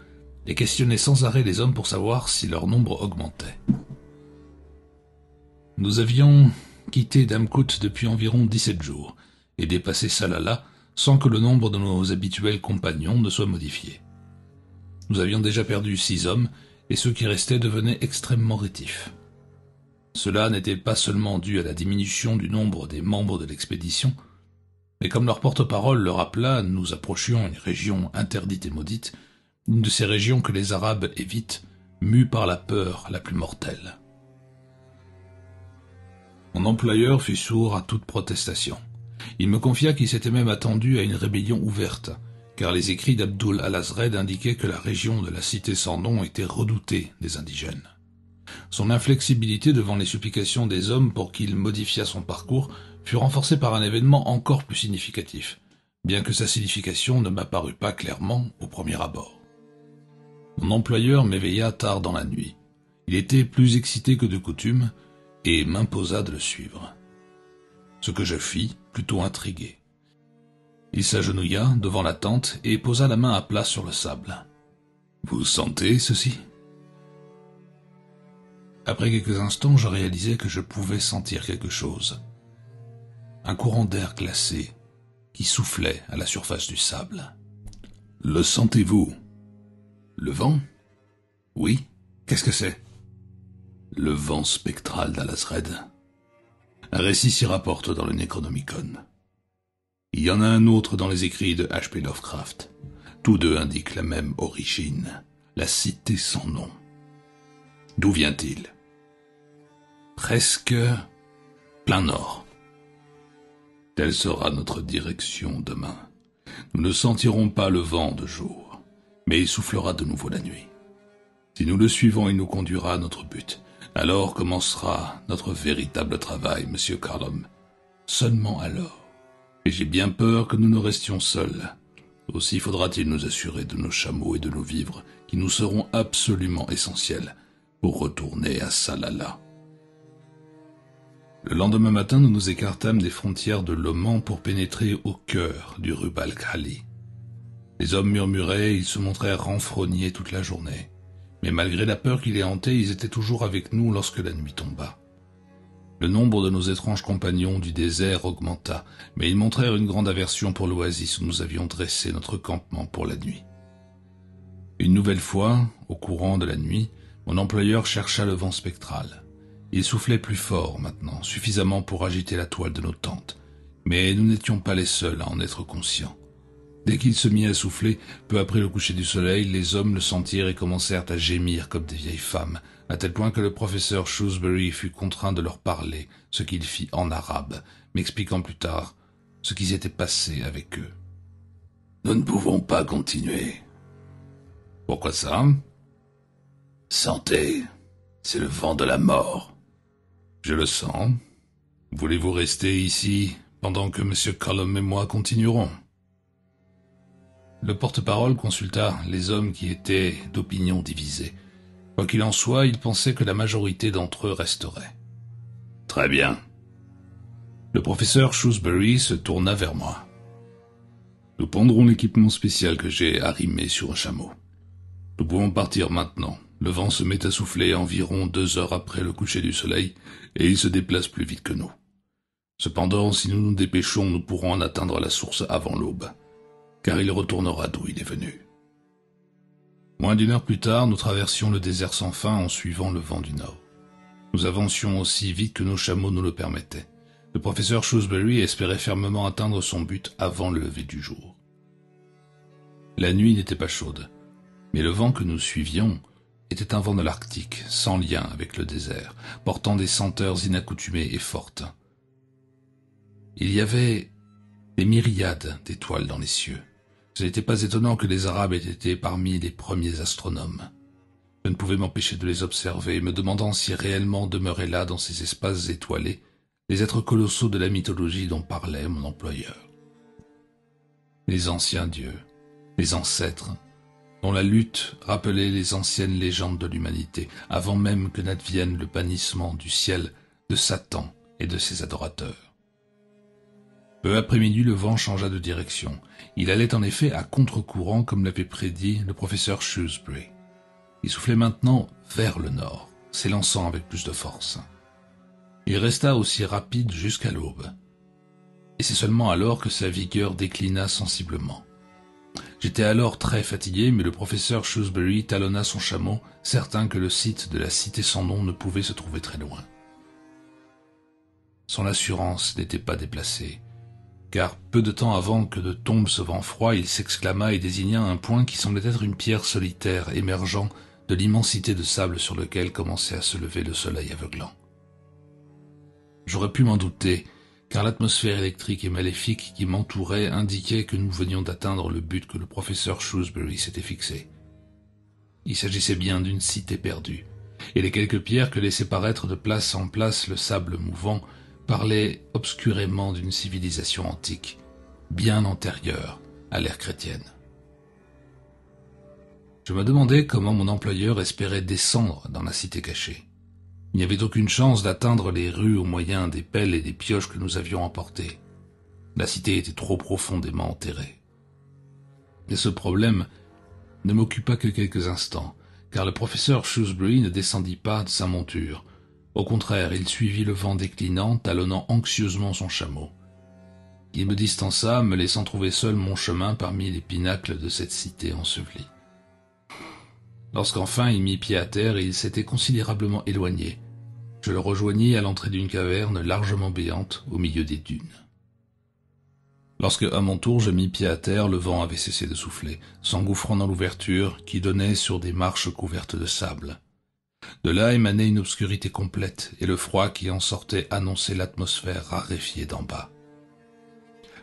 et questionnait sans arrêt les hommes pour savoir si leur nombre augmentait. Nous avions quitté Damcout depuis environ 17 jours, et dépassé Salalah sans que le nombre de nos habituels compagnons ne soit modifié. Nous avions déjà perdu 6 hommes, et ceux qui restaient devenaient extrêmement rétifs. Cela n'était pas seulement dû à la diminution du nombre des membres de l'expédition, mais comme leur porte-parole le rappela, nous approchions une région interdite et maudite, une de ces régions que les Arabes évitent, mus par la peur la plus mortelle. Mon employeur fut sourd à toute protestation. Il me confia qu'il s'était même attendu à une rébellion ouverte, car les écrits d'Abdul al-Azred indiquaient que la région de la cité sans nom était redoutée des indigènes. Son inflexibilité devant les supplications des hommes pour qu'il modifiât son parcours fut renforcée par un événement encore plus significatif, bien que sa signification ne m'apparût pas clairement au premier abord. Mon employeur m'éveilla tard dans la nuit. Il était plus excité que de coutume et m'imposa de le suivre. Ce que je fis, plutôt intrigué. Il s'agenouilla devant la tente et posa la main à plat sur le sable. « Vous sentez ceci ?» Après quelques instants, je réalisai que je pouvais sentir quelque chose. Un courant d'air glacé qui soufflait à la surface du sable. « Le sentez-vous ? Le vent ? Oui. Qu'est-ce que c'est ? Le vent spectral d'Al-Azred. Un récit s'y rapporte dans le Necronomicon. Il y en a un autre dans les écrits de H.P. Lovecraft. Tous deux indiquent la même origine, la cité sans nom. D'où vient-il ? Presque plein nord. Telle sera notre direction demain. Nous ne sentirons pas le vent de jour, mais il soufflera de nouveau la nuit. Si nous le suivons, il nous conduira à notre but. Alors commencera notre véritable travail, Monsieur Callum. Seulement alors. Et j'ai bien peur que nous ne restions seuls. Aussi faudra-t-il nous assurer de nos chameaux et de nos vivres, qui nous seront absolument essentiels, pour retourner à Salalah. Le lendemain matin, nous nous écartâmes des frontières de l'Oman pour pénétrer au cœur du Rub al-Khali. Les hommes murmuraient, ils se montrèrent renfrognés toute la journée. Mais malgré la peur qui les hantait, ils étaient toujours avec nous lorsque la nuit tomba. Le nombre de nos étranges compagnons du désert augmenta, mais ils montrèrent une grande aversion pour l'oasis où nous avions dressé notre campement pour la nuit. Une nouvelle fois, au courant de la nuit, mon employeur chercha le vent spectral. Il soufflait plus fort maintenant, suffisamment pour agiter la toile de nos tentes, mais nous n'étions pas les seuls à en être conscients. Dès qu'il se mit à souffler, peu après le coucher du soleil, les hommes le sentirent et commencèrent à gémir comme des vieilles femmes, à tel point que le professeur Shrewsbury fut contraint de leur parler, ce qu'il fit en arabe, m'expliquant plus tard ce qui s'était passé avec eux. « Nous ne pouvons pas continuer. »« Pourquoi ça ?»« Sentez, c'est le vent de la mort. »« Je le sens. Voulez-vous rester ici pendant que M. Callum et moi continuerons ?» Le porte-parole consulta les hommes qui étaient d'opinions divisées. Quoi qu'il en soit, il pensait que la majorité d'entre eux resterait. « Très bien. » Le professeur Shrewsbury se tourna vers moi. « Nous prendrons l'équipement spécial que j'ai arrimé sur un chameau. Nous pouvons partir maintenant. Le vent se met à souffler environ 2 heures après le coucher du soleil, et il se déplace plus vite que nous. Cependant, si nous nous dépêchons, nous pourrons en atteindre la source avant l'aube, car il retournera d'où il est venu. » Moins d'1 heure plus tard, nous traversions le désert sans fin en suivant le vent du nord. Nous avancions aussi vite que nos chameaux nous le permettaient. Le professeur Shrewsbury espérait fermement atteindre son but avant le lever du jour. La nuit n'était pas chaude, mais le vent que nous suivions était un vent de l'Arctique, sans lien avec le désert, portant des senteurs inaccoutumées et fortes. Il y avait des myriades d'étoiles dans les cieux. Ce n'était pas étonnant que les Arabes aient été parmi les premiers astronomes. Je ne pouvais m'empêcher de les observer, me demandant si réellement demeuraient là, dans ces espaces étoilés, les êtres colossaux de la mythologie dont parlait mon employeur. Les anciens dieux, les ancêtres, dont la lutte rappelait les anciennes légendes de l'humanité, avant même que n'advienne le bannissement du ciel de Satan et de ses adorateurs. Peu après minuit, le vent changea de direction. Il allait en effet à contre-courant comme l'avait prédit le professeur Shrewsbury. Il soufflait maintenant vers le nord, s'élançant avec plus de force. Il resta aussi rapide jusqu'à l'aube. Et c'est seulement alors que sa vigueur déclina sensiblement. J'étais alors très fatigué, mais le professeur Shrewsbury talonna son chameau, certain que le site de la cité sans nom ne pouvait se trouver très loin. Son assurance n'était pas déplacée, car peu de temps avant que ne tombe ce vent froid, il s'exclama et désigna un point qui semblait être une pierre solitaire émergeant de l'immensité de sable sur lequel commençait à se lever le soleil aveuglant. J'aurais pu m'en douter, car l'atmosphère électrique et maléfique qui m'entourait indiquait que nous venions d'atteindre le but que le professeur Shrewsbury s'était fixé. Il s'agissait bien d'une cité perdue, et les quelques pierres que laissait paraître de place en place le sable mouvant parlaient obscurément d'une civilisation antique, bien antérieure à l'ère chrétienne. Je me demandais comment mon employeur espérait descendre dans la cité cachée. Il n'y avait aucune chance d'atteindre les rues au moyen des pelles et des pioches que nous avions emportées. La cité était trop profondément enterrée. Et ce problème ne m'occupa que quelques instants, car le professeur Shrewsbury ne descendit pas de sa monture. Au contraire, il suivit le vent déclinant, talonnant anxieusement son chameau. Il me distança, me laissant trouver seul mon chemin parmi les pinacles de cette cité ensevelie. Lorsqu'enfin il mit pied à terre, il s'était considérablement éloigné. Je le rejoignis à l'entrée d'une caverne largement béante au milieu des dunes. Lorsque, à mon tour, je mis pied à terre, le vent avait cessé de souffler, s'engouffrant dans l'ouverture qui donnait sur des marches couvertes de sable. De là émanait une obscurité complète, et le froid qui en sortait annonçait l'atmosphère raréfiée d'en bas.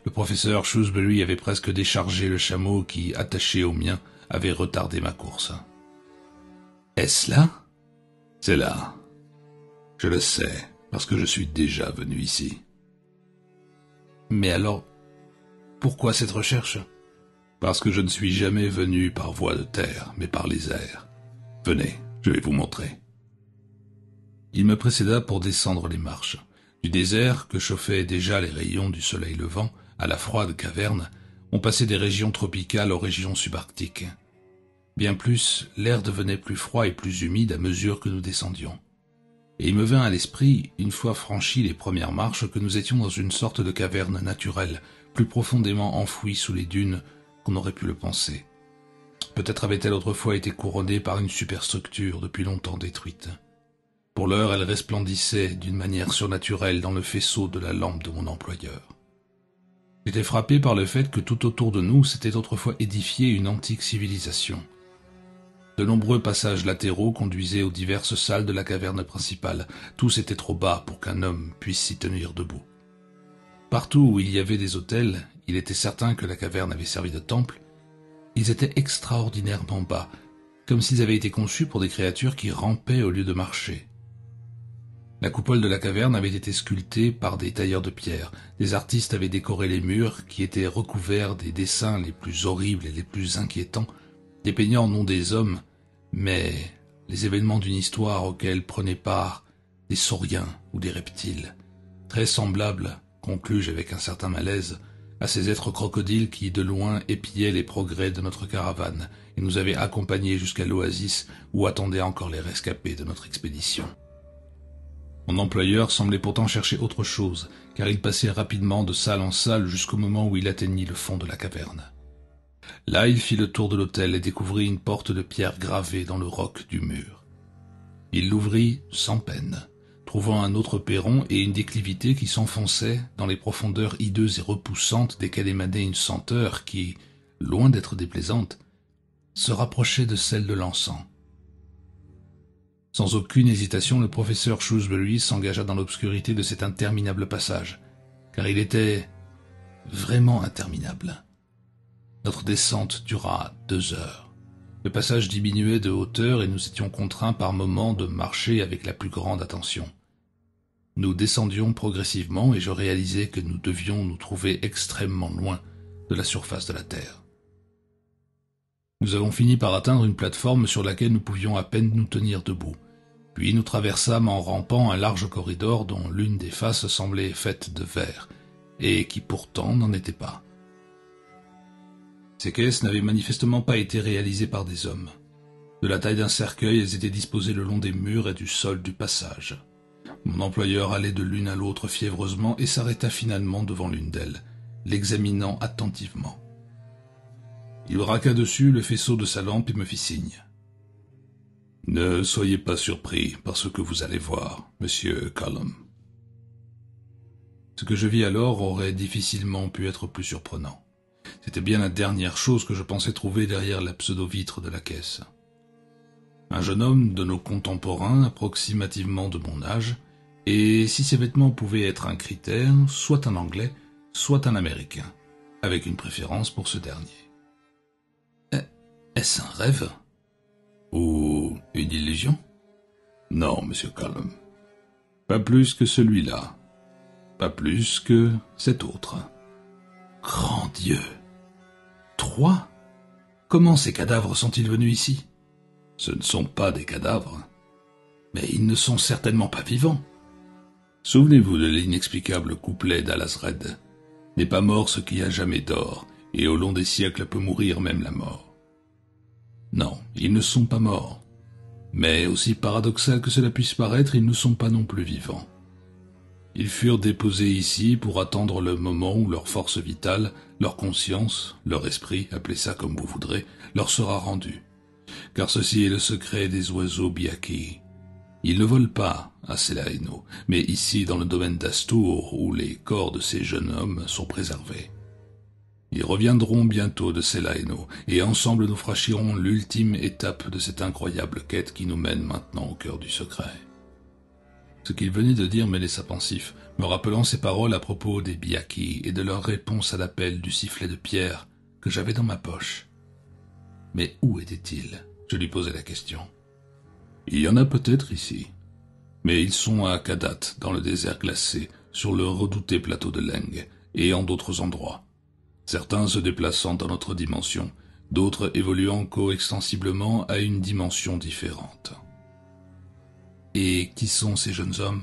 Le professeur Shrewsbury avait presque déchargé le chameau qui, attaché au mien, avait retardé ma course. « Est-ce là ?»« C'est là. Je le sais, parce que je suis déjà venu ici. »« Mais alors, pourquoi cette recherche ?»« Parce que je ne suis jamais venu par voie de terre, mais par les airs. Venez, je vais vous montrer. » Il me précéda pour descendre les marches. Du désert, que chauffaient déjà les rayons du soleil levant, à la froide caverne, on passait des régions tropicales aux régions subarctiques. Bien plus, l'air devenait plus froid et plus humide à mesure que nous descendions. Et il me vint à l'esprit, une fois franchies les premières marches, que nous étions dans une sorte de caverne naturelle, plus profondément enfouie sous les dunes qu'on aurait pu le penser. Peut-être avait-elle autrefois été couronnée par une superstructure depuis longtemps détruite. Pour l'heure, elle resplendissait d'une manière surnaturelle dans le faisceau de la lampe de mon employeur. J'étais frappé par le fait que tout autour de nous s'était autrefois édifiée une antique civilisation. De nombreux passages latéraux conduisaient aux diverses salles de la caverne principale. Tous étaient trop bas pour qu'un homme puisse s'y tenir debout. Partout où il y avait des autels, il était certain que la caverne avait servi de temple. Ils étaient extraordinairement bas, comme s'ils avaient été conçus pour des créatures qui rampaient au lieu de marcher. La coupole de la caverne avait été sculptée par des tailleurs de pierre. Des artistes avaient décoré les murs, qui étaient recouverts des dessins les plus horribles et les plus inquiétants, dépeignant non des hommes, mais les événements d'une histoire auxquels prenaient part des sauriens ou des reptiles, très semblables, conclus-je avec un certain malaise, à ces êtres crocodiles qui, de loin, épiaient les progrès de notre caravane et nous avaient accompagnés jusqu'à l'oasis où attendaient encore les rescapés de notre expédition. Mon employeur semblait pourtant chercher autre chose, car il passait rapidement de salle en salle jusqu'au moment où il atteignit le fond de la caverne. Là, il fit le tour de l'autel et découvrit une porte de pierre gravée dans le roc du mur. Il l'ouvrit sans peine, trouvant un autre perron et une déclivité qui s'enfonçait dans les profondeurs hideuses et repoussantes desquelles émanait une senteur qui, loin d'être déplaisante, se rapprochait de celle de l'encens. Sans aucune hésitation, le professeur Shrewsbury s'engagea dans l'obscurité de cet interminable passage, car il était vraiment interminable. Notre descente dura 2 heures. Le passage diminuait de hauteur et nous étions contraints par moments de marcher avec la plus grande attention. Nous descendions progressivement et je réalisais que nous devions nous trouver extrêmement loin de la surface de la terre. Nous avons fini par atteindre une plateforme sur laquelle nous pouvions à peine nous tenir debout. Puis nous traversâmes en rampant un large corridor dont l'une des faces semblait faite de verre, et qui pourtant n'en était pas. Ces caisses n'avaient manifestement pas été réalisées par des hommes. De la taille d'un cercueil, elles étaient disposées le long des murs et du sol du passage. Mon employeur allait de l'une à l'autre fiévreusement et s'arrêta finalement devant l'une d'elles, l'examinant attentivement. Il braqua dessus le faisceau de sa lampe et me fit signe. « Ne soyez pas surpris par ce que vous allez voir, monsieur Cullum. » Ce que je vis alors aurait difficilement pu être plus surprenant. C'était bien la dernière chose que je pensais trouver derrière la pseudo-vitre de la caisse. Un jeune homme de nos contemporains, approximativement de mon âge, et si ses vêtements pouvaient être un critère, soit un Anglais, soit un Américain, avec une préférence pour ce dernier. Est-ce un rêve? Ou une illusion? Non, monsieur Cullum. Pas plus que celui-là. Pas plus que cet autre. Grand Dieu! 3? Comment ces cadavres sont-ils venus ici? Ce ne sont pas des cadavres. Mais ils ne sont certainement pas vivants. Souvenez-vous de l'inexplicable couplet d'Alasred. N'est pas mort ce qui a jamais d'or, et au long des siècles peut mourir même la mort. Non, ils ne sont pas morts. Mais aussi paradoxal que cela puisse paraître, ils ne sont pas non plus vivants. Ils furent déposés ici pour attendre le moment où leur force vitale, leur conscience, leur esprit, appelez ça comme vous voudrez, leur sera rendu. Car ceci est le secret des oiseaux Biaki. Ils ne volent pas à Selaeno, mais ici dans le domaine d'Astour où les corps de ces jeunes hommes sont préservés. Ils reviendront bientôt de Selaeno, et ensemble nous franchirons l'ultime étape de cette incroyable quête qui nous mène maintenant au cœur du secret. Ce qu'il venait de dire me laissa pensif, me rappelant ses paroles à propos des Biaki et de leur réponse à l'appel du sifflet de pierre que j'avais dans ma poche. Mais où étaient-ils? Je lui posai la question. Il y en a peut-être ici, mais ils sont à Kadat, dans le désert glacé, sur le redouté plateau de Leng, et en d'autres endroits. Certains se déplaçant dans notre dimension, d'autres évoluant coextensiblement à une dimension différente. Et qui sont ces jeunes hommes?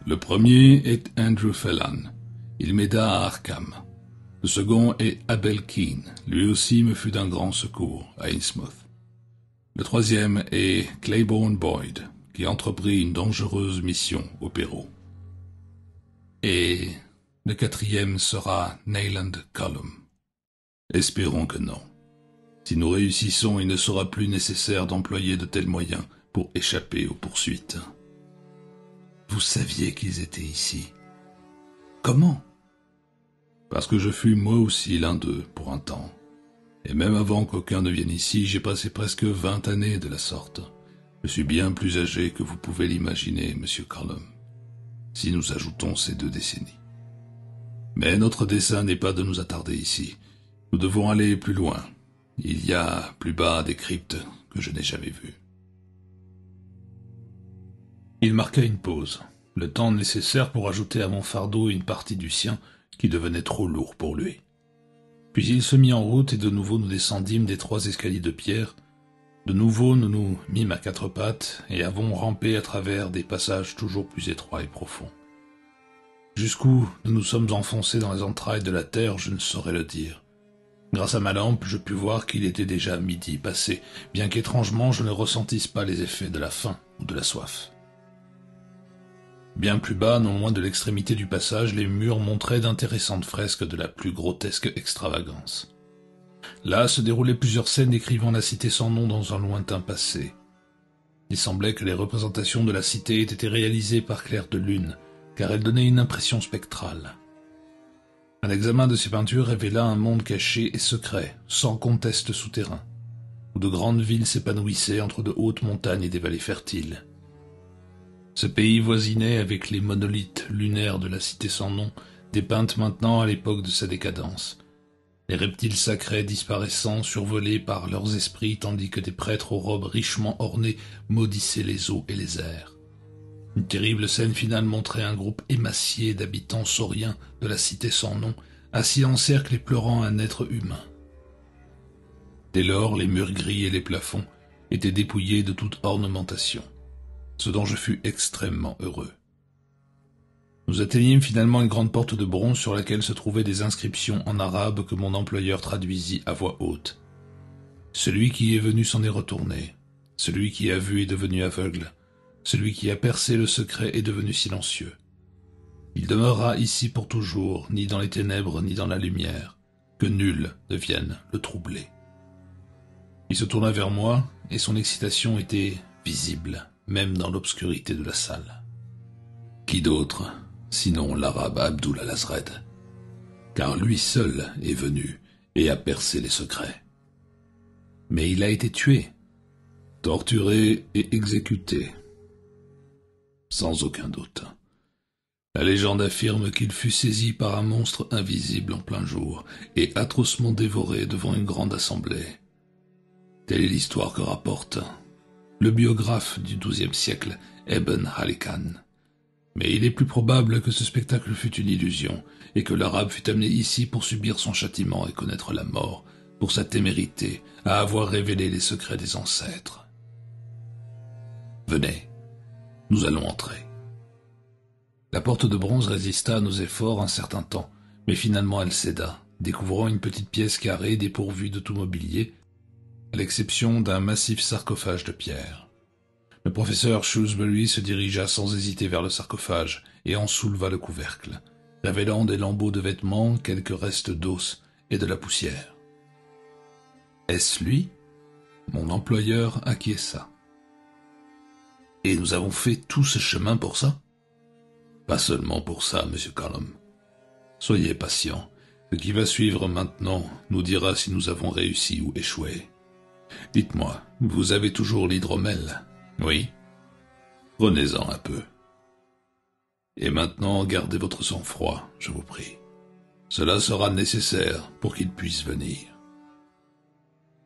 Le premier est Andrew Fellan. Il m'aida à Arkham. Le second est Abel Keane. Lui aussi me fut d'un grand secours à Innsmouth. Le troisième est Claiborne Boyd, qui entreprit une dangereuse mission au Pérou. Et le quatrième sera Nayland Cullum. Espérons que non. Si nous réussissons, il ne sera plus nécessaire d'employer de tels moyens pour échapper aux poursuites. Vous saviez qu'ils étaient ici. Comment? Parce que je fus moi aussi l'un d'eux pour un temps. Et même avant qu'aucun ne vienne ici, j'ai passé presque 20 années de la sorte. Je suis bien plus âgé que vous pouvez l'imaginer, monsieur Cullum, si nous ajoutons ces 2 décennies. Mais notre dessein n'est pas de nous attarder ici. Nous devons aller plus loin. Il y a plus bas des cryptes que je n'ai jamais vues. Il marqua une pause, le temps nécessaire pour ajouter à mon fardeau une partie du sien qui devenait trop lourd pour lui. Puis il se mit en route et de nouveau nous descendîmes des 3 escaliers de pierre. De nouveau nous nous mîmes à 4 pattes et avons rampé à travers des passages toujours plus étroits et profonds. Jusqu'où nous nous sommes enfoncés dans les entrailles de la terre, je ne saurais le dire. Grâce à ma lampe, je pus voir qu'il était déjà midi passé, bien qu'étrangement je ne ressentisse pas les effets de la faim ou de la soif. Bien plus bas, non loin de l'extrémité du passage, les murs montraient d'intéressantes fresques de la plus grotesque extravagance. Là se déroulaient plusieurs scènes décrivant la cité sans nom dans un lointain passé. Il semblait que les représentations de la cité aient été réalisées par clair de lune, car elles donnaient une impression spectrale. Un examen de ces peintures révéla un monde caché et secret, sans conteste souterrain, où de grandes villes s'épanouissaient entre de hautes montagnes et des vallées fertiles. Ce pays voisinait avec les monolithes lunaires de la cité sans nom, dépeintes maintenant à l'époque de sa décadence. Les reptiles sacrés disparaissant, survolés par leurs esprits, tandis que des prêtres aux robes richement ornées maudissaient les eaux et les airs. Une terrible scène finale montrait un groupe émacié d'habitants sauriens de la cité sans nom, assis en cercle et pleurant un être humain. Dès lors, les murs gris et les plafonds étaient dépouillés de toute ornementation, ce dont je fus extrêmement heureux. Nous atteignîmes finalement une grande porte de bronze sur laquelle se trouvaient des inscriptions en arabe que mon employeur traduisit à voix haute. Celui qui est venu s'en est retourné. Celui qui a vu est devenu aveugle. Celui qui a percé le secret est devenu silencieux. Il demeurera ici pour toujours, ni dans les ténèbres, ni dans la lumière, que nul ne vienne le troubler. Il se tourna vers moi, et son excitation était visible, même dans l'obscurité de la salle. Qui d'autre, sinon l'arabe Abdul al-Azred, car lui seul est venu et a percé les secrets. Mais il a été tué, torturé et exécuté, sans aucun doute. La légende affirme qu'il fut saisi par un monstre invisible en plein jour et atrocement dévoré devant une grande assemblée. Telle est l'histoire que rapporte le biographe du XIIe siècle, Ibn Halikan. Mais il est plus probable que ce spectacle fût une illusion et que l'arabe fut amené ici pour subir son châtiment et connaître la mort, pour sa témérité à avoir révélé les secrets des ancêtres. Venez, nous allons entrer. La porte de bronze résista à nos efforts un certain temps, mais finalement elle céda, découvrant une petite pièce carrée dépourvue de tout mobilier, à l'exception d'un massif sarcophage de pierre. Le professeur Shrewsbury se dirigea sans hésiter vers le sarcophage et en souleva le couvercle, révélant des lambeaux de vêtements, quelques restes d'os et de la poussière. « Est-ce lui ?» Mon employeur acquiesça. « Et nous avons fait tout ce chemin pour ça ?» « Pas seulement pour ça, monsieur Callum. Soyez patient. Ce qui va suivre maintenant nous dira si nous avons réussi ou échoué. Dites-moi, vous avez toujours l'hydromel ? Oui. Prenez-en un peu. Et maintenant, gardez votre sang-froid, je vous prie. Cela sera nécessaire pour qu'il puisse venir. »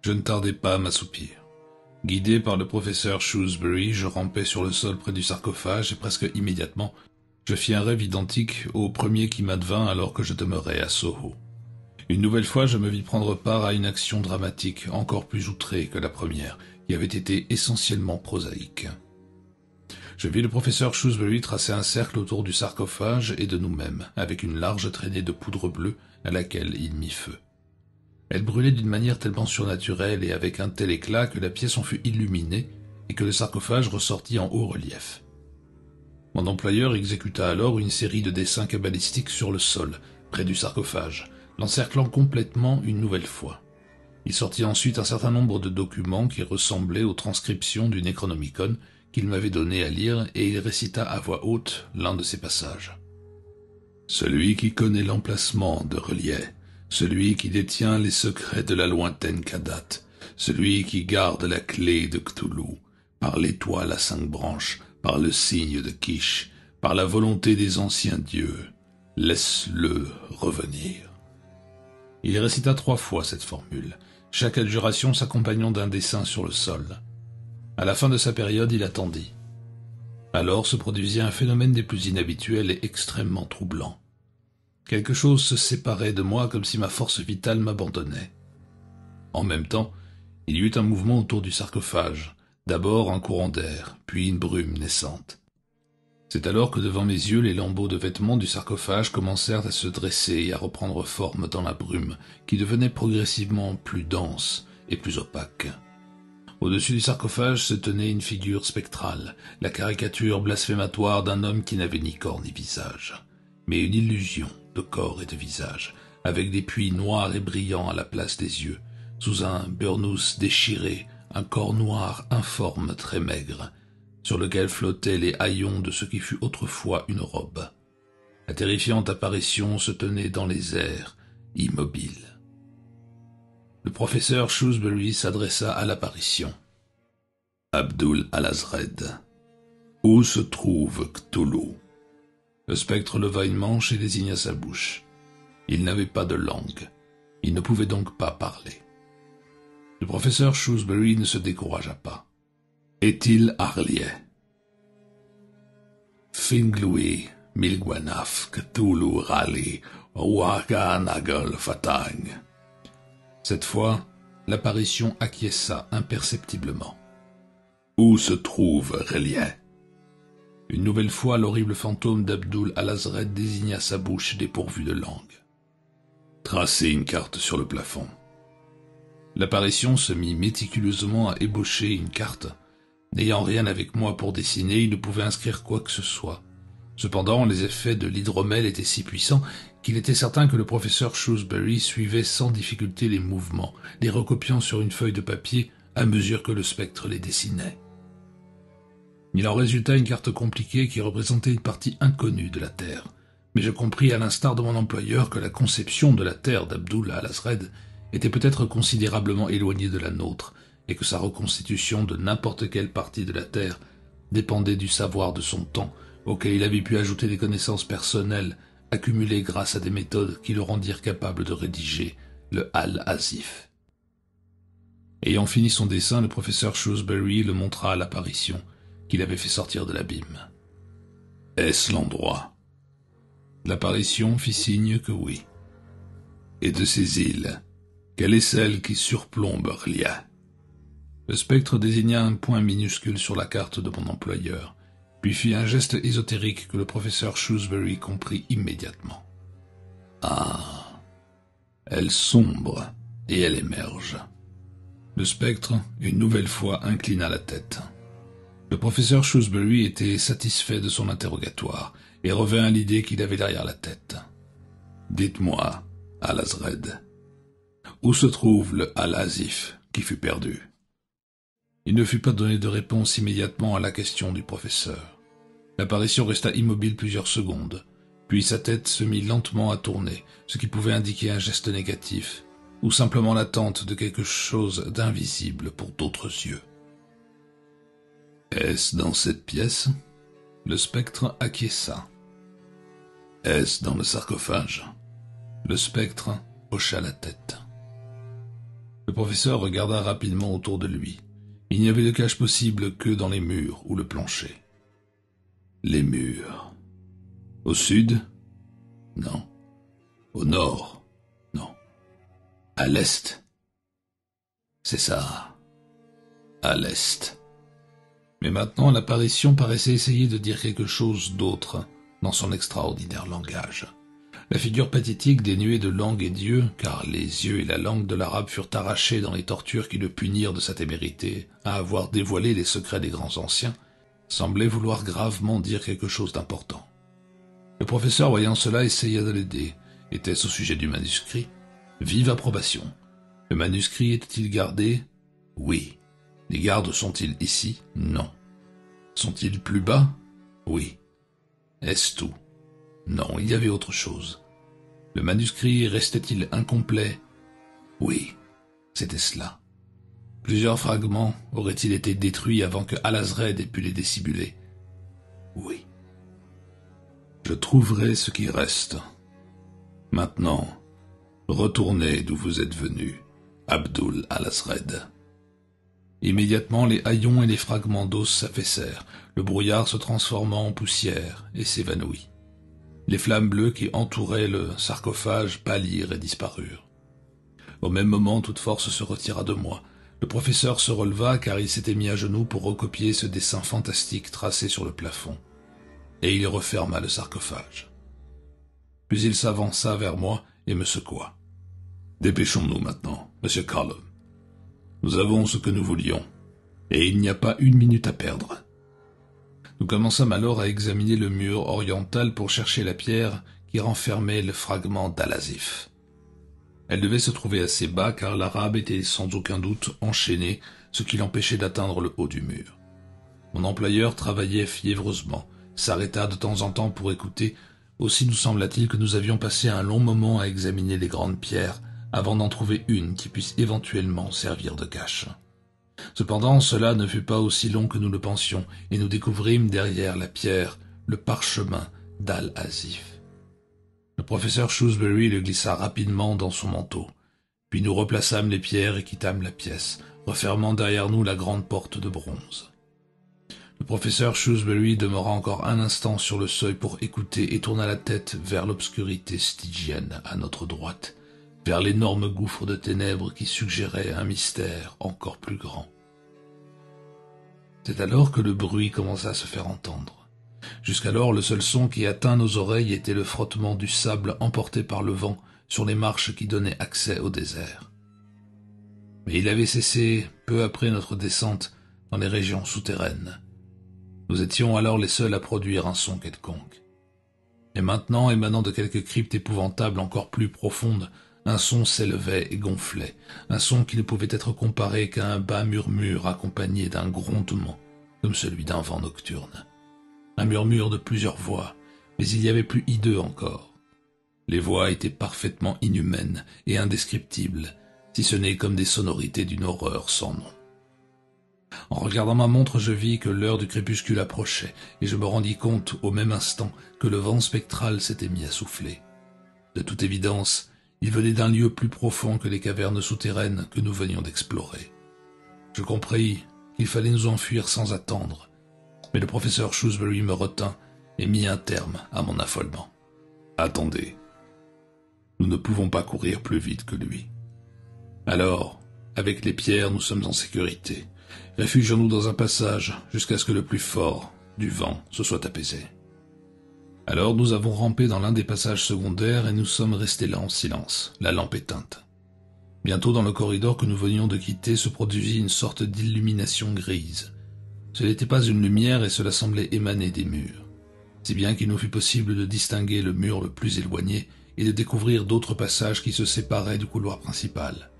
Je ne tardai pas à m'assoupir. Guidé par le professeur Shrewsbury, je rampais sur le sol près du sarcophage et presque immédiatement, je fis un rêve identique au premier qui m'advint alors que je demeurais à Soho. Une nouvelle fois, je me vis prendre part à une action dramatique encore plus outrée que la première, qui avait été essentiellement prosaïque. Je vis le professeur Shrewsbury tracer un cercle autour du sarcophage et de nous-mêmes, avec une large traînée de poudre bleue à laquelle il mit feu. Elle brûlait d'une manière tellement surnaturelle et avec un tel éclat que la pièce en fut illuminée et que le sarcophage ressortit en haut relief. Mon employeur exécuta alors une série de dessins cabalistiques sur le sol, près du sarcophage, l'encerclant complètement une nouvelle fois. Il sortit ensuite un certain nombre de documents qui ressemblaient aux transcriptions du Necronomicon qu'il m'avait donné à lire et il récita à voix haute l'un de ces passages. « Celui qui connaît l'emplacement de Relier, celui qui détient les secrets de la lointaine Kadat, celui qui garde la clé de Cthulhu, par l'étoile à 5 branches, par le signe de Kish, par la volonté des anciens dieux, laisse-le revenir. » Il récita 3 fois cette formule, chaque adjuration s'accompagnant d'un dessin sur le sol. À la fin de sa période, il attendit. Alors se produisit un phénomène des plus inhabituels et extrêmement troublant. Quelque chose se séparait de moi comme si ma force vitale m'abandonnait. En même temps, il y eut un mouvement autour du sarcophage, d'abord un courant d'air, puis une brume naissante. C'est alors que devant mes yeux, les lambeaux de vêtements du sarcophage commencèrent à se dresser et à reprendre forme dans la brume, qui devenait progressivement plus dense et plus opaque. Au-dessus du sarcophage se tenait une figure spectrale, la caricature blasphématoire d'un homme qui n'avait ni corps ni visage, mais une illusion de corps et de visage, avec des puits noirs et brillants à la place des yeux, sous un burnous déchiré, un corps noir informe très maigre, sur lequel flottaient les haillons de ce qui fut autrefois une robe. La terrifiante apparition se tenait dans les airs, immobile. Le professeur Shrewsbury s'adressa à l'apparition. « Abdul al-Azred, où se trouve Cthulhu ?» Le spectre leva une manche et désigna sa bouche. Il n'avait pas de langue. Il ne pouvait donc pas parler. Le professeur Shrewsbury ne se découragea pas. « Est-il Arlier ?»« Finglui, Milgwanaf, Cthulhu Rali, Waka Nagol Fatang. » Cette fois, l'apparition acquiesça imperceptiblement. « Où se trouve Relia ?» Une nouvelle fois, l'horrible fantôme d'Abdul al-Azred désigna sa bouche dépourvue de langue. « Tracez une carte sur le plafond. » L'apparition se mit méticuleusement à ébaucher une carte. N'ayant rien avec moi pour dessiner, il ne pouvait inscrire quoi que ce soit. Cependant, les effets de l'hydromel étaient si puissants qu'il était certain que le professeur Shrewsbury suivait sans difficulté les mouvements, les recopiant sur une feuille de papier à mesure que le spectre les dessinait. Il en résulta une carte compliquée qui représentait une partie inconnue de la Terre, mais je compris à l'instar de mon employeur que la conception de la Terre d'Abdul al-Azred était peut-être considérablement éloignée de la nôtre, et que sa reconstitution de n'importe quelle partie de la Terre dépendait du savoir de son temps, auquel il avait pu ajouter des connaissances personnelles accumulées grâce à des méthodes qui le rendirent capable de rédiger le Al-Azif. Ayant fini son dessin, le professeur Shrewsbury le montra à l'apparition qu'il avait fait sortir de l'abîme. « Est-ce l'endroit ?» L'apparition fit signe que oui. « Et de ces îles, quelle est celle qui surplombe Relia ?» Le spectre désigna un point minuscule sur la carte de mon employeur, puis fit un geste ésotérique que le professeur Shrewsbury comprit immédiatement. « Ah, elle sombre et elle émerge. » Le spectre, une nouvelle fois, inclina la tête. Le professeur Shrewsbury était satisfait de son interrogatoire et revint à l'idée qu'il avait derrière la tête. « Dites-moi, Al-Azred, où se trouve le Al-Azif qui fut perdu ?» Il ne fut pas donné de réponse immédiatement à la question du professeur. L'apparition resta immobile plusieurs secondes, puis sa tête se mit lentement à tourner, ce qui pouvait indiquer un geste négatif, ou simplement l'attente de quelque chose d'invisible pour d'autres yeux. « Est-ce dans cette pièce ?» Le spectre acquiesça. « Est-ce dans le sarcophage ?» Le spectre hocha la tête. Le professeur regarda rapidement autour de lui. Il n'y avait de cache possible que dans les murs ou le plancher. Les murs. Au sud? Non. Au nord? Non. À l'est? C'est ça. À l'est. Mais maintenant l'apparition paraissait essayer de dire quelque chose d'autre dans son extraordinaire langage. La figure pathétique dénuée de langue et d'yeux, car les yeux et la langue de l'arabe furent arrachés dans les tortures qui le punirent de sa témérité à avoir dévoilé les secrets des grands anciens, semblait vouloir gravement dire quelque chose d'important. Le professeur, voyant cela, essaya de l'aider. Était-ce au sujet du manuscrit? Vive approbation. Le manuscrit était-il gardé? Oui. Les gardes sont-ils ici? Non. Sont-ils plus bas? Oui. Est-ce tout? Non, il y avait autre chose. Le manuscrit restait-il incomplet? Oui, c'était cela. Plusieurs fragments auraient-ils été détruits avant que Al-Azred ait pu les dissimuler? Oui. Je trouverai ce qui reste. Maintenant, retournez d'où vous êtes venu, Abdul al-Azred. Immédiatement, les haillons et les fragments d'os s'affaissèrent, le brouillard se transforma en poussière et s'évanouit. Les flammes bleues qui entouraient le sarcophage pâlirent et disparurent. Au même moment, toute force se retira de moi. Le professeur se releva car il s'était mis à genoux pour recopier ce dessin fantastique tracé sur le plafond. Et il referma le sarcophage. Puis il s'avança vers moi et me secoua. « Dépêchons-nous maintenant, Monsieur Callum. Nous avons ce que nous voulions, et il n'y a pas une minute à perdre. » Nous commençâmes alors à examiner le mur oriental pour chercher la pierre qui renfermait le fragment d'Al-Azif. Elle devait se trouver assez bas car l'arabe était sans aucun doute enchaîné, ce qui l'empêchait d'atteindre le haut du mur. Mon employeur travaillait fiévreusement, s'arrêta de temps en temps pour écouter. Aussi nous sembla-t-il que nous avions passé un long moment à examiner les grandes pierres avant d'en trouver une qui puisse éventuellement servir de cache. Cependant, cela ne fut pas aussi long que nous le pensions, et nous découvrîmes derrière la pierre le parchemin d'Al-Azif. Le professeur Shrewsbury le glissa rapidement dans son manteau, puis nous replaçâmes les pierres et quittâmes la pièce, refermant derrière nous la grande porte de bronze. Le professeur Shrewsbury demeura encore un instant sur le seuil pour écouter et tourna la tête vers l'obscurité stygienne à notre droite, vers l'énorme gouffre de ténèbres qui suggérait un mystère encore plus grand. C'est alors que le bruit commença à se faire entendre. Jusqu'alors, le seul son qui atteint nos oreilles était le frottement du sable emporté par le vent sur les marches qui donnaient accès au désert. Mais il avait cessé peu après notre descente dans les régions souterraines. Nous étions alors les seuls à produire un son quelconque. Et maintenant, émanant de quelques cryptes épouvantables encore plus profondes, un son s'élevait et gonflait, un son qui ne pouvait être comparé qu'à un bas murmure accompagné d'un grondement, comme celui d'un vent nocturne. Un murmure de plusieurs voix, mais il y avait plus hideux encore. Les voix étaient parfaitement inhumaines et indescriptibles, si ce n'est comme des sonorités d'une horreur sans nom. En regardant ma montre, je vis que l'heure du crépuscule approchait, et je me rendis compte au même instant que le vent spectral s'était mis à souffler. De toute évidence, il venait d'un lieu plus profond que les cavernes souterraines que nous venions d'explorer. Je compris qu'il fallait nous enfuir sans attendre, mais le professeur Shrewsbury me retint et mit un terme à mon affolement. « Attendez, nous ne pouvons pas courir plus vite que lui. Alors, avec les pierres, nous sommes en sécurité. Réfugions-nous dans un passage jusqu'à ce que le plus fort du vent se soit apaisé. » Alors nous avons rampé dans l'un des passages secondaires et nous sommes restés là en silence, la lampe éteinte. Bientôt dans le corridor que nous venions de quitter se produisit une sorte d'illumination grise. Ce n'était pas une lumière et cela semblait émaner des murs, si bien qu'il nous fut possible de distinguer le mur le plus éloigné et de découvrir d'autres passages qui se séparaient du couloir principal.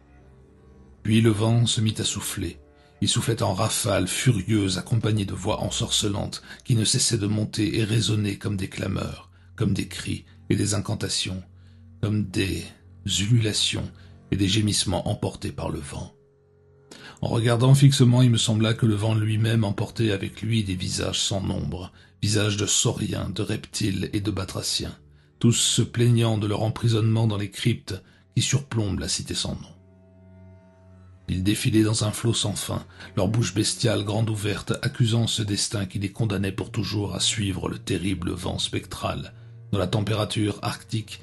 Puis le vent se mit à souffler. Il soufflait en rafales furieuses accompagnées de voix ensorcelantes qui ne cessaient de monter et résonner comme des clameurs, comme des cris et des incantations, comme des ululations et des gémissements emportés par le vent. En regardant fixement, il me sembla que le vent lui-même emportait avec lui des visages sans nombre, visages de sauriens, de reptiles et de batraciens, tous se plaignant de leur emprisonnement dans les cryptes qui surplombent la cité sans nom. Ils défilaient dans un flot sans fin, leur bouche bestiale grande ouverte, accusant ce destin qui les condamnait pour toujours à suivre le terrible vent spectral, dont la température arctique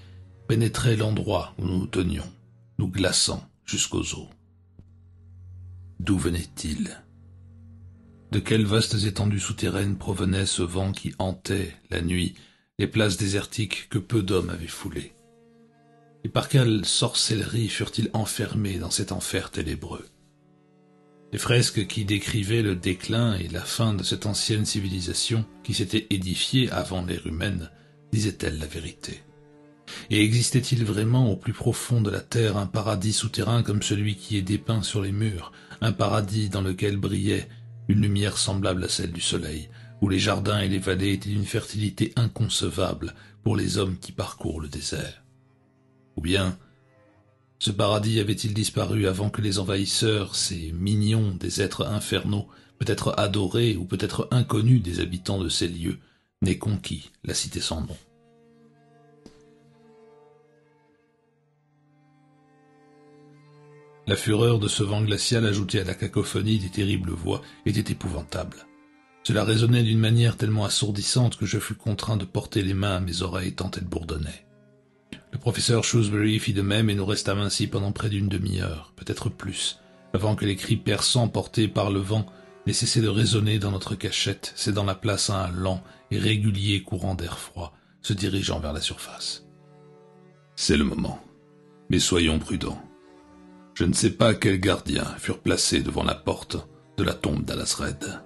pénétrait l'endroit où nous nous tenions, nous glaçant jusqu'aux os. D'où venait-il? De quelles vastes étendues souterraines provenait ce vent qui hantait, la nuit, les places désertiques que peu d'hommes avaient foulées? Et par quelle sorcellerie furent-ils enfermés dans cet enfer ténébreux? Les fresques qui décrivaient le déclin et la fin de cette ancienne civilisation qui s'était édifiée avant l'ère humaine, disaient-elles la vérité? Et existait-il vraiment au plus profond de la terre un paradis souterrain comme celui qui est dépeint sur les murs, un paradis dans lequel brillait une lumière semblable à celle du soleil, où les jardins et les vallées étaient d'une fertilité inconcevable pour les hommes qui parcourent le désert? Ou bien, ce paradis avait-il disparu avant que les envahisseurs, ces mignons des êtres infernaux, peut-être adorés ou peut-être inconnus des habitants de ces lieux, n'aient conquis la cité sans nom? La fureur de ce vent glacial ajoutée à la cacophonie des terribles voix était épouvantable. Cela résonnait d'une manière tellement assourdissante que je fus contraint de porter les mains à mes oreilles tant elles bourdonnaient. Le professeur Shrewsbury fit de même et nous restâmes ainsi pendant près d'une demi-heure, peut-être plus, avant que les cris perçants portés par le vent n'aient cessé de résonner dans notre cachette, cédant la place à un lent et régulier courant d'air froid, se dirigeant vers la surface. C'est le moment, mais soyons prudents. Je ne sais pas quels gardiens furent placés devant la porte de la tombe d'Alasred.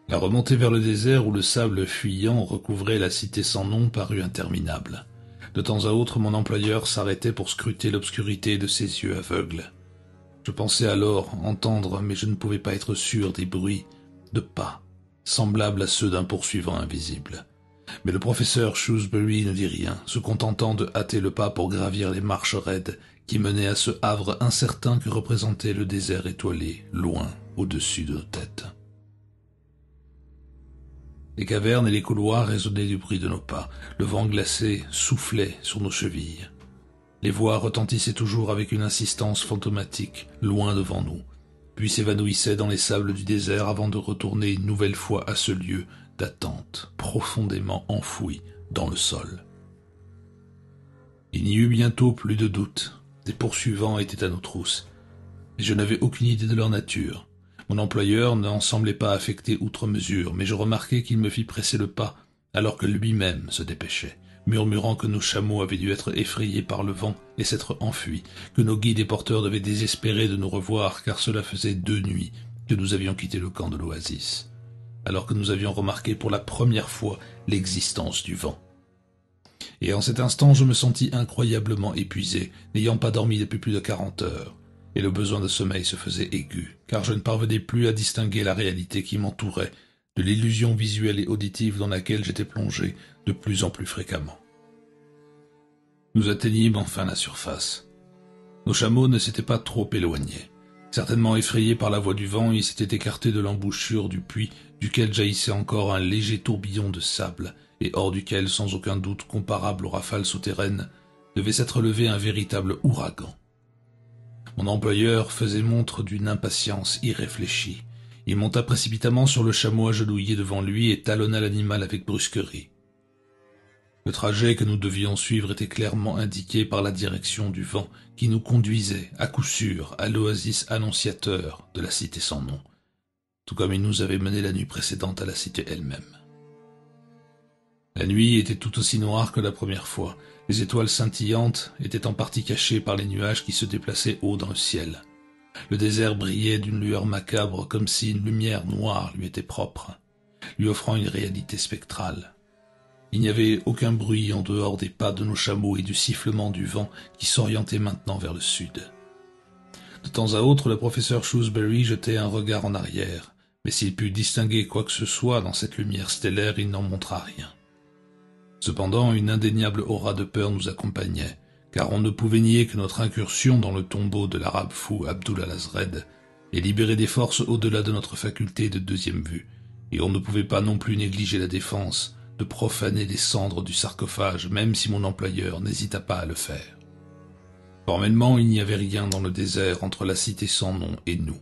La remontée vers le désert où le sable fuyant recouvrait la cité sans nom parut interminable. De temps à autre, mon employeur s'arrêtait pour scruter l'obscurité de ses yeux aveugles. Je pensais alors entendre, mais je ne pouvais pas être sûr des bruits de pas, semblables à ceux d'un poursuivant invisible. Mais le professeur Shrewsbury ne dit rien, se contentant de hâter le pas pour gravir les marches raides qui menaient à ce havre incertain que représentait le désert étoilé, loin au-dessus de nos têtes. Les cavernes et les couloirs résonnaient du bruit de nos pas. Le vent glacé soufflait sur nos chevilles. Les voix retentissaient toujours avec une insistance fantomatique, loin devant nous, puis s'évanouissaient dans les sables du désert avant de retourner une nouvelle fois à ce lieu d'attente profondément enfoui dans le sol. Il n'y eut bientôt plus de doute. Des poursuivants étaient à nos trousses, et je n'avais aucune idée de leur nature. Mon employeur n'en semblait pas affecté outre mesure, mais je remarquai qu'il me fit presser le pas, alors que lui-même se dépêchait, murmurant que nos chameaux avaient dû être effrayés par le vent et s'être enfuis, que nos guides et porteurs devaient désespérer de nous revoir, car cela faisait 2 nuits que nous avions quitté le camp de l'oasis, alors que nous avions remarqué pour la première fois l'existence du vent. Et en cet instant, je me sentis incroyablement épuisé, n'ayant pas dormi depuis plus de 40 heures, et le besoin de sommeil se faisait aigu, car je ne parvenais plus à distinguer la réalité qui m'entourait de l'illusion visuelle et auditive dans laquelle j'étais plongé de plus en plus fréquemment. Nous atteignîmes enfin la surface. Nos chameaux ne s'étaient pas trop éloignés. Certainement effrayés par la voix du vent, ils s'étaient écartés de l'embouchure du puits, duquel jaillissait encore un léger tourbillon de sable, et hors duquel, sans aucun doute comparable aux rafales souterraines, devait s'être levé un véritable ouragan. Mon employeur faisait montre d'une impatience irréfléchie. Il monta précipitamment sur le chameau agenouillé devant lui et talonna l'animal avec brusquerie. Le trajet que nous devions suivre était clairement indiqué par la direction du vent qui nous conduisait, à coup sûr, à l'oasis annonciateur de la cité sans nom, tout comme il nous avait menés la nuit précédente à la cité elle-même. La nuit était tout aussi noire que la première fois. Les étoiles scintillantes étaient en partie cachées par les nuages qui se déplaçaient haut dans le ciel. Le désert brillait d'une lueur macabre comme si une lumière noire lui était propre, lui offrant une réalité spectrale. Il n'y avait aucun bruit en dehors des pas de nos chameaux et du sifflement du vent qui s'orientait maintenant vers le sud. De temps à autre, le professeur Shrewsbury jetait un regard en arrière, mais s'il put distinguer quoi que ce soit dans cette lumière stellaire, il n'en montra rien. Cependant, une indéniable aura de peur nous accompagnait, car on ne pouvait nier que notre incursion dans le tombeau de l'arabe fou Abdul al-Azred ait libéré des forces au-delà de notre faculté de deuxième vue, et on ne pouvait pas non plus négliger la défense de profaner les cendres du sarcophage, même si mon employeur n'hésita pas à le faire. Formellement, il n'y avait rien dans le désert entre la cité sans nom et nous.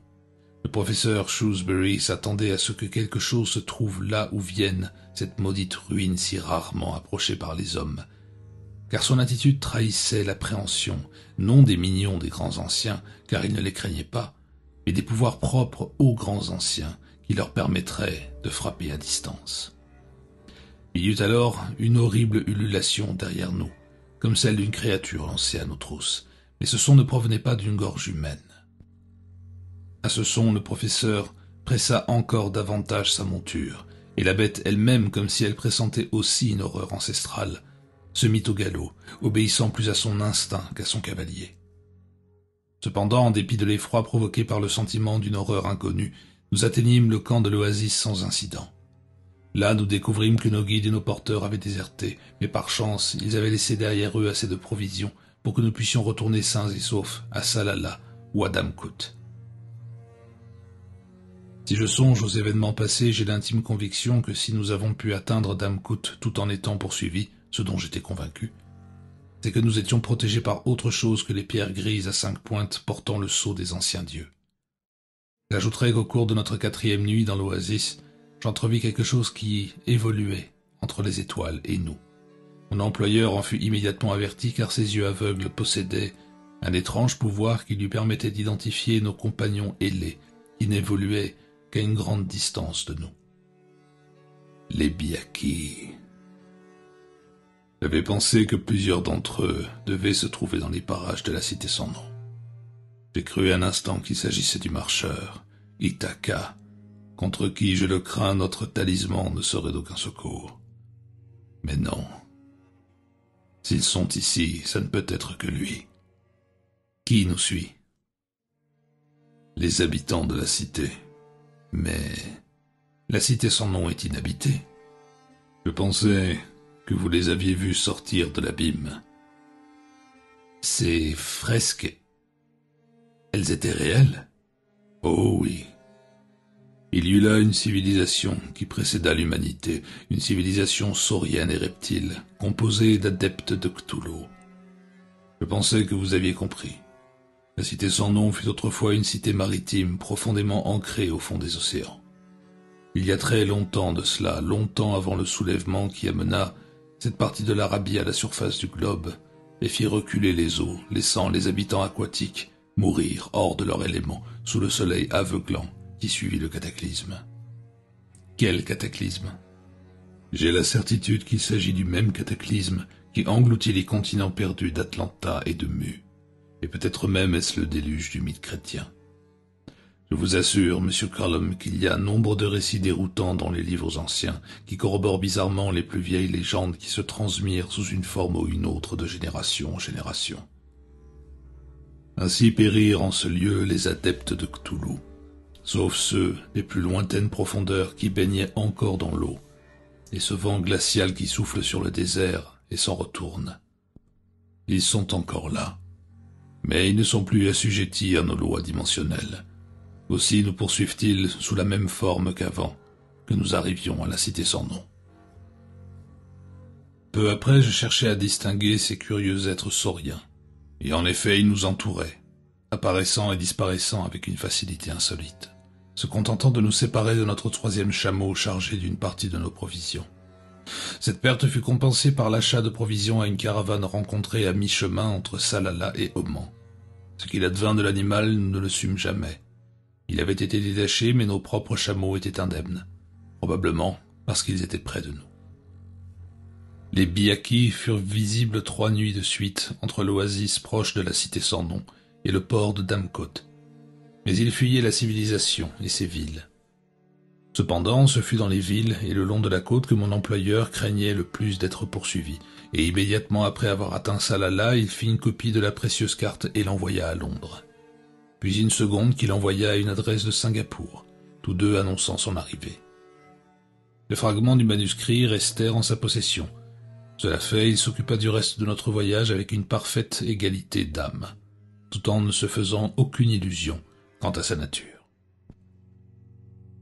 Le professeur Shrewsbury s'attendait à ce que quelque chose se trouve là où vienne cette maudite ruine si rarement approchée par les hommes, car son attitude trahissait l'appréhension, non des minions des grands anciens, car il ne les craignait pas, mais des pouvoirs propres aux grands anciens qui leur permettraient de frapper à distance. Il y eut alors une horrible ululation derrière nous, comme celle d'une créature lancée à nos trousses, mais ce son ne provenait pas d'une gorge humaine. À ce son, le professeur pressa encore davantage sa monture, et la bête elle-même, comme si elle pressentait aussi une horreur ancestrale, se mit au galop, obéissant plus à son instinct qu'à son cavalier. Cependant, en dépit de l'effroi provoqué par le sentiment d'une horreur inconnue, nous atteignîmes le camp de l'oasis sans incident. Là, nous découvrîmes que nos guides et nos porteurs avaient déserté, mais par chance, ils avaient laissé derrière eux assez de provisions pour que nous puissions retourner sains et saufs à Salalah ou à Damkout. Si je songe aux événements passés, j'ai l'intime conviction que si nous avons pu atteindre Damkout tout en étant poursuivis, ce dont j'étais convaincu, c'est que nous étions protégés par autre chose que les pierres grises à 5 pointes portant le sceau des anciens dieux. J'ajouterai qu'au cours de notre 4e nuit dans l'oasis, j'entrevis quelque chose qui évoluait entre les étoiles et nous. Mon employeur en fut immédiatement averti car ses yeux aveugles possédaient un étrange pouvoir qui lui permettait d'identifier nos compagnons ailés qui n'évoluaient qu'à une grande distance de nous. Les Biaki. J'avais pensé que plusieurs d'entre eux devaient se trouver dans les parages de la cité sans nom. J'ai cru un instant qu'il s'agissait du marcheur, Ithaca, contre qui, je le crains, notre talisman ne serait d'aucun secours. Mais non. S'ils sont ici, ça ne peut être que lui. Qui nous suit? Les habitants de la cité. Mais la cité sans nom est inhabitée. Je pensais que vous les aviez vus sortir de l'abîme. Ces fresques, elles étaient réelles? Oh oui. Il y eut là une civilisation qui précéda l'humanité, une civilisation saurienne et reptile, composée d'adeptes de Cthulhu. Je pensais que vous aviez compris. La cité sans nom fut autrefois une cité maritime profondément ancrée au fond des océans. Il y a très longtemps de cela, longtemps avant le soulèvement qui amena cette partie de l'Arabie à la surface du globe, et fit reculer les eaux, laissant les habitants aquatiques mourir hors de leur élément sous le soleil aveuglant qui suivit le cataclysme. Quel cataclysme? J'ai la certitude qu'il s'agit du même cataclysme qui engloutit les continents perdus d'Atlanta et de Mu, et peut-être même est-ce le déluge du mythe chrétien. Je vous assure, monsieur Cullum, qu'il y a nombre de récits déroutants dans les livres anciens qui corroborent bizarrement les plus vieilles légendes qui se transmirent sous une forme ou une autre de génération en génération. Ainsi périrent en ce lieu les adeptes de Cthulhu, sauf ceux des plus lointaines profondeurs qui baignaient encore dans l'eau, et ce vent glacial qui souffle sur le désert et s'en retourne. Ils sont encore là, mais ils ne sont plus assujettis à nos lois dimensionnelles. Aussi nous poursuivent-ils sous la même forme qu'avant, que nous arrivions à la cité sans nom. Peu après, je cherchais à distinguer ces curieux êtres sauriens, et en effet ils nous entouraient, apparaissant et disparaissant avec une facilité insolite, se contentant de nous séparer de notre troisième chameau chargé d'une partie de nos provisions. Cette perte fut compensée par l'achat de provisions à une caravane rencontrée à mi-chemin entre Salalah et Oman. Ce qu'il advint de l'animal, nous ne le sûmes jamais. Il avait été détaché, mais nos propres chameaux étaient indemnes, probablement parce qu'ils étaient près de nous. Les Biaki furent visibles 3 nuits de suite entre l'oasis proche de la cité sans nom et le port de Damcote, mais ils fuyaient la civilisation et ses villes. Cependant, ce fut dans les villes et le long de la côte que mon employeur craignait le plus d'être poursuivi, et immédiatement après avoir atteint Salalah, il fit une copie de la précieuse carte et l'envoya à Londres. Puis une seconde qu'il envoya à une adresse de Singapour, tous deux annonçant son arrivée. Les fragments du manuscrit restèrent en sa possession. Cela fait, il s'occupa du reste de notre voyage avec une parfaite égalité d'âme, tout en ne se faisant aucune illusion quant à sa nature.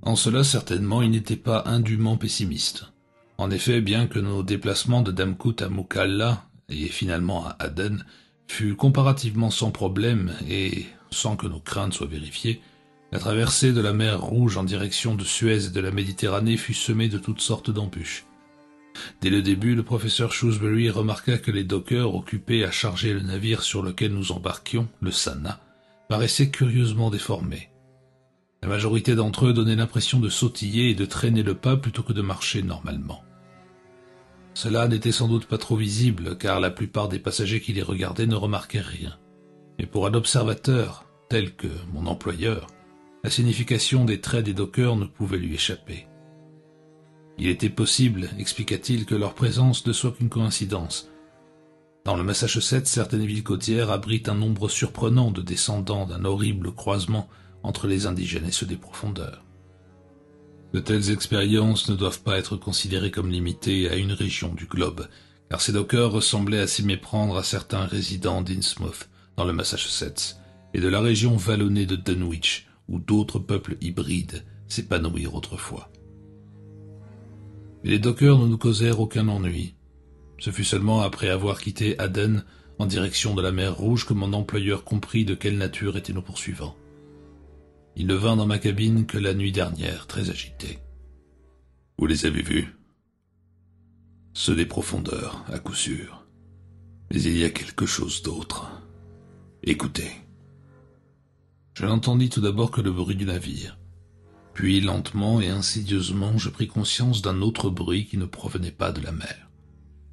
En cela, certainement, il n'était pas indûment pessimiste. En effet, bien que nos déplacements de Damcote à Mukalla et finalement à Aden fût comparativement sans problème et sans que nos craintes soient vérifiées, la traversée de la mer Rouge en direction de Suez et de la Méditerranée fut semée de toutes sortes d'embûches. Dès le début, le professeur Shrewsbury remarqua que les dockers occupés à charger le navire sur lequel nous embarquions, le Sanna, paraissaient curieusement déformés. La majorité d'entre eux donnaient l'impression de sautiller et de traîner le pas plutôt que de marcher normalement. Cela n'était sans doute pas trop visible, car la plupart des passagers qui les regardaient ne remarquaient rien. Mais pour un observateur, tel que mon employeur, la signification des traits des dockers ne pouvait lui échapper. Il était possible, expliqua-t-il, que leur présence ne soit qu'une coïncidence. Dans le Massachusetts, certaines villes côtières abritent un nombre surprenant de descendants d'un horrible croisement entre les indigènes et ceux des profondeurs. De telles expériences ne doivent pas être considérées comme limitées à une région du globe, car ces dockers ressemblaient à s'y méprendre à certains résidents d'Innsmouth, dans le Massachusetts, et de la région vallonnée de Dunwich, où d'autres peuples hybrides s'épanouirent autrefois. Mais les dockers ne nous causèrent aucun ennui. Ce fut seulement après avoir quitté Aden en direction de la mer Rouge que mon employeur comprit de quelle nature étaient nos poursuivants. Il ne vint dans ma cabine que la nuit dernière, très agité. « Vous les avez vus ?»« Ceux des profondeurs, à coup sûr. Mais il y a quelque chose d'autre. Écoutez. » Je n'entendis tout d'abord que le bruit du navire. Puis, lentement et insidieusement, je pris conscience d'un autre bruit qui ne provenait pas de la mer.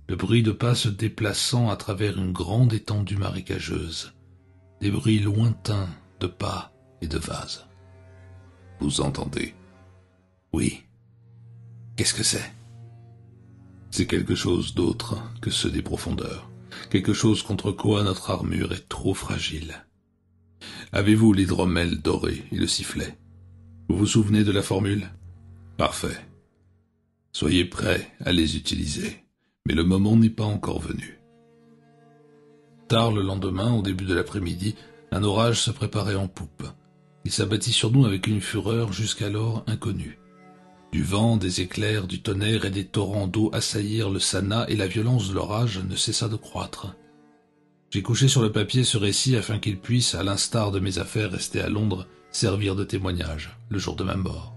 Le bruit de pas se déplaçant à travers une grande étendue marécageuse. Des bruits lointains de pas et de vases. Vous entendez? Oui. Qu'est-ce que c'est? C'est quelque chose d'autre que ceux des profondeurs. Quelque chose contre quoi notre armure est trop fragile. Avez-vous l'hydromel doré et le sifflet? Vous vous souvenez de la formule? Parfait. Soyez prêts à les utiliser, mais le moment n'est pas encore venu. Tard le lendemain, au début de l'après-midi, un orage se préparait en poupe. Il s'abattit sur nous avec une fureur jusqu'alors inconnue. Du vent, des éclairs, du tonnerre et des torrents d'eau assaillirent le Sanna et la violence de l'orage ne cessa de croître. J'ai couché sur le papier ce récit afin qu'il puisse, à l'instar de mes affaires restées à Londres, servir de témoignage le jour de ma mort,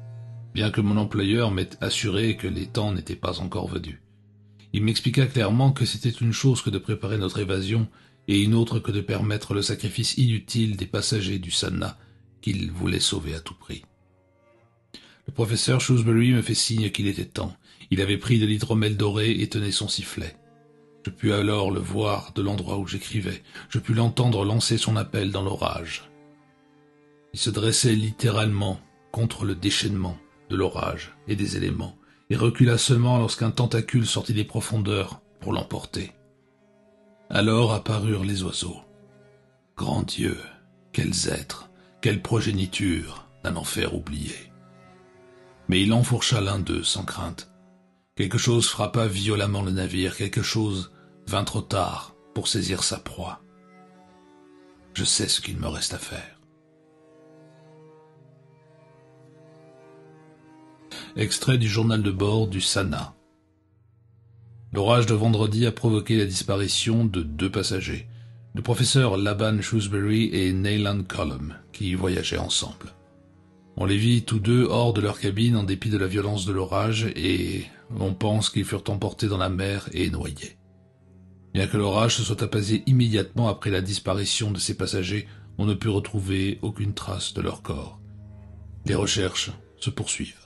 bien que mon employeur m'ait assuré que les temps n'étaient pas encore venus. Il m'expliqua clairement que c'était une chose que de préparer notre évasion et une autre que de permettre le sacrifice inutile des passagers du Sana qu'il voulait sauver à tout prix. Le professeur Shrewsbury me fait signe qu'il était temps. Il avait pris de l'hydromel doré et tenait son sifflet. Je pus alors le voir de l'endroit où j'écrivais. Je pus l'entendre lancer son appel dans l'orage. Il se dressait littéralement contre le déchaînement de l'orage et des éléments, et recula seulement lorsqu'un tentacule sortit des profondeurs pour l'emporter. Alors apparurent les oiseaux. Grand Dieu, quels êtres, quelle progéniture d'un enfer oublié. Mais il enfourcha l'un d'eux sans crainte. Quelque chose frappa violemment le navire, quelque chose vint trop tard pour saisir sa proie. Je sais ce qu'il me reste à faire. Extrait du journal de bord du Sana. L'orage de vendredi a provoqué la disparition de 2 passagers, le professeur Laban Shrewsbury et Nayland Cullum, qui voyageaient ensemble. On les vit tous deux hors de leur cabine en dépit de la violence de l'orage et on pense qu'ils furent emportés dans la mer et noyés. Bien que l'orage se soit apaisé immédiatement après la disparition de ces passagers, on ne put retrouver aucune trace de leur corps. Les recherches se poursuivent.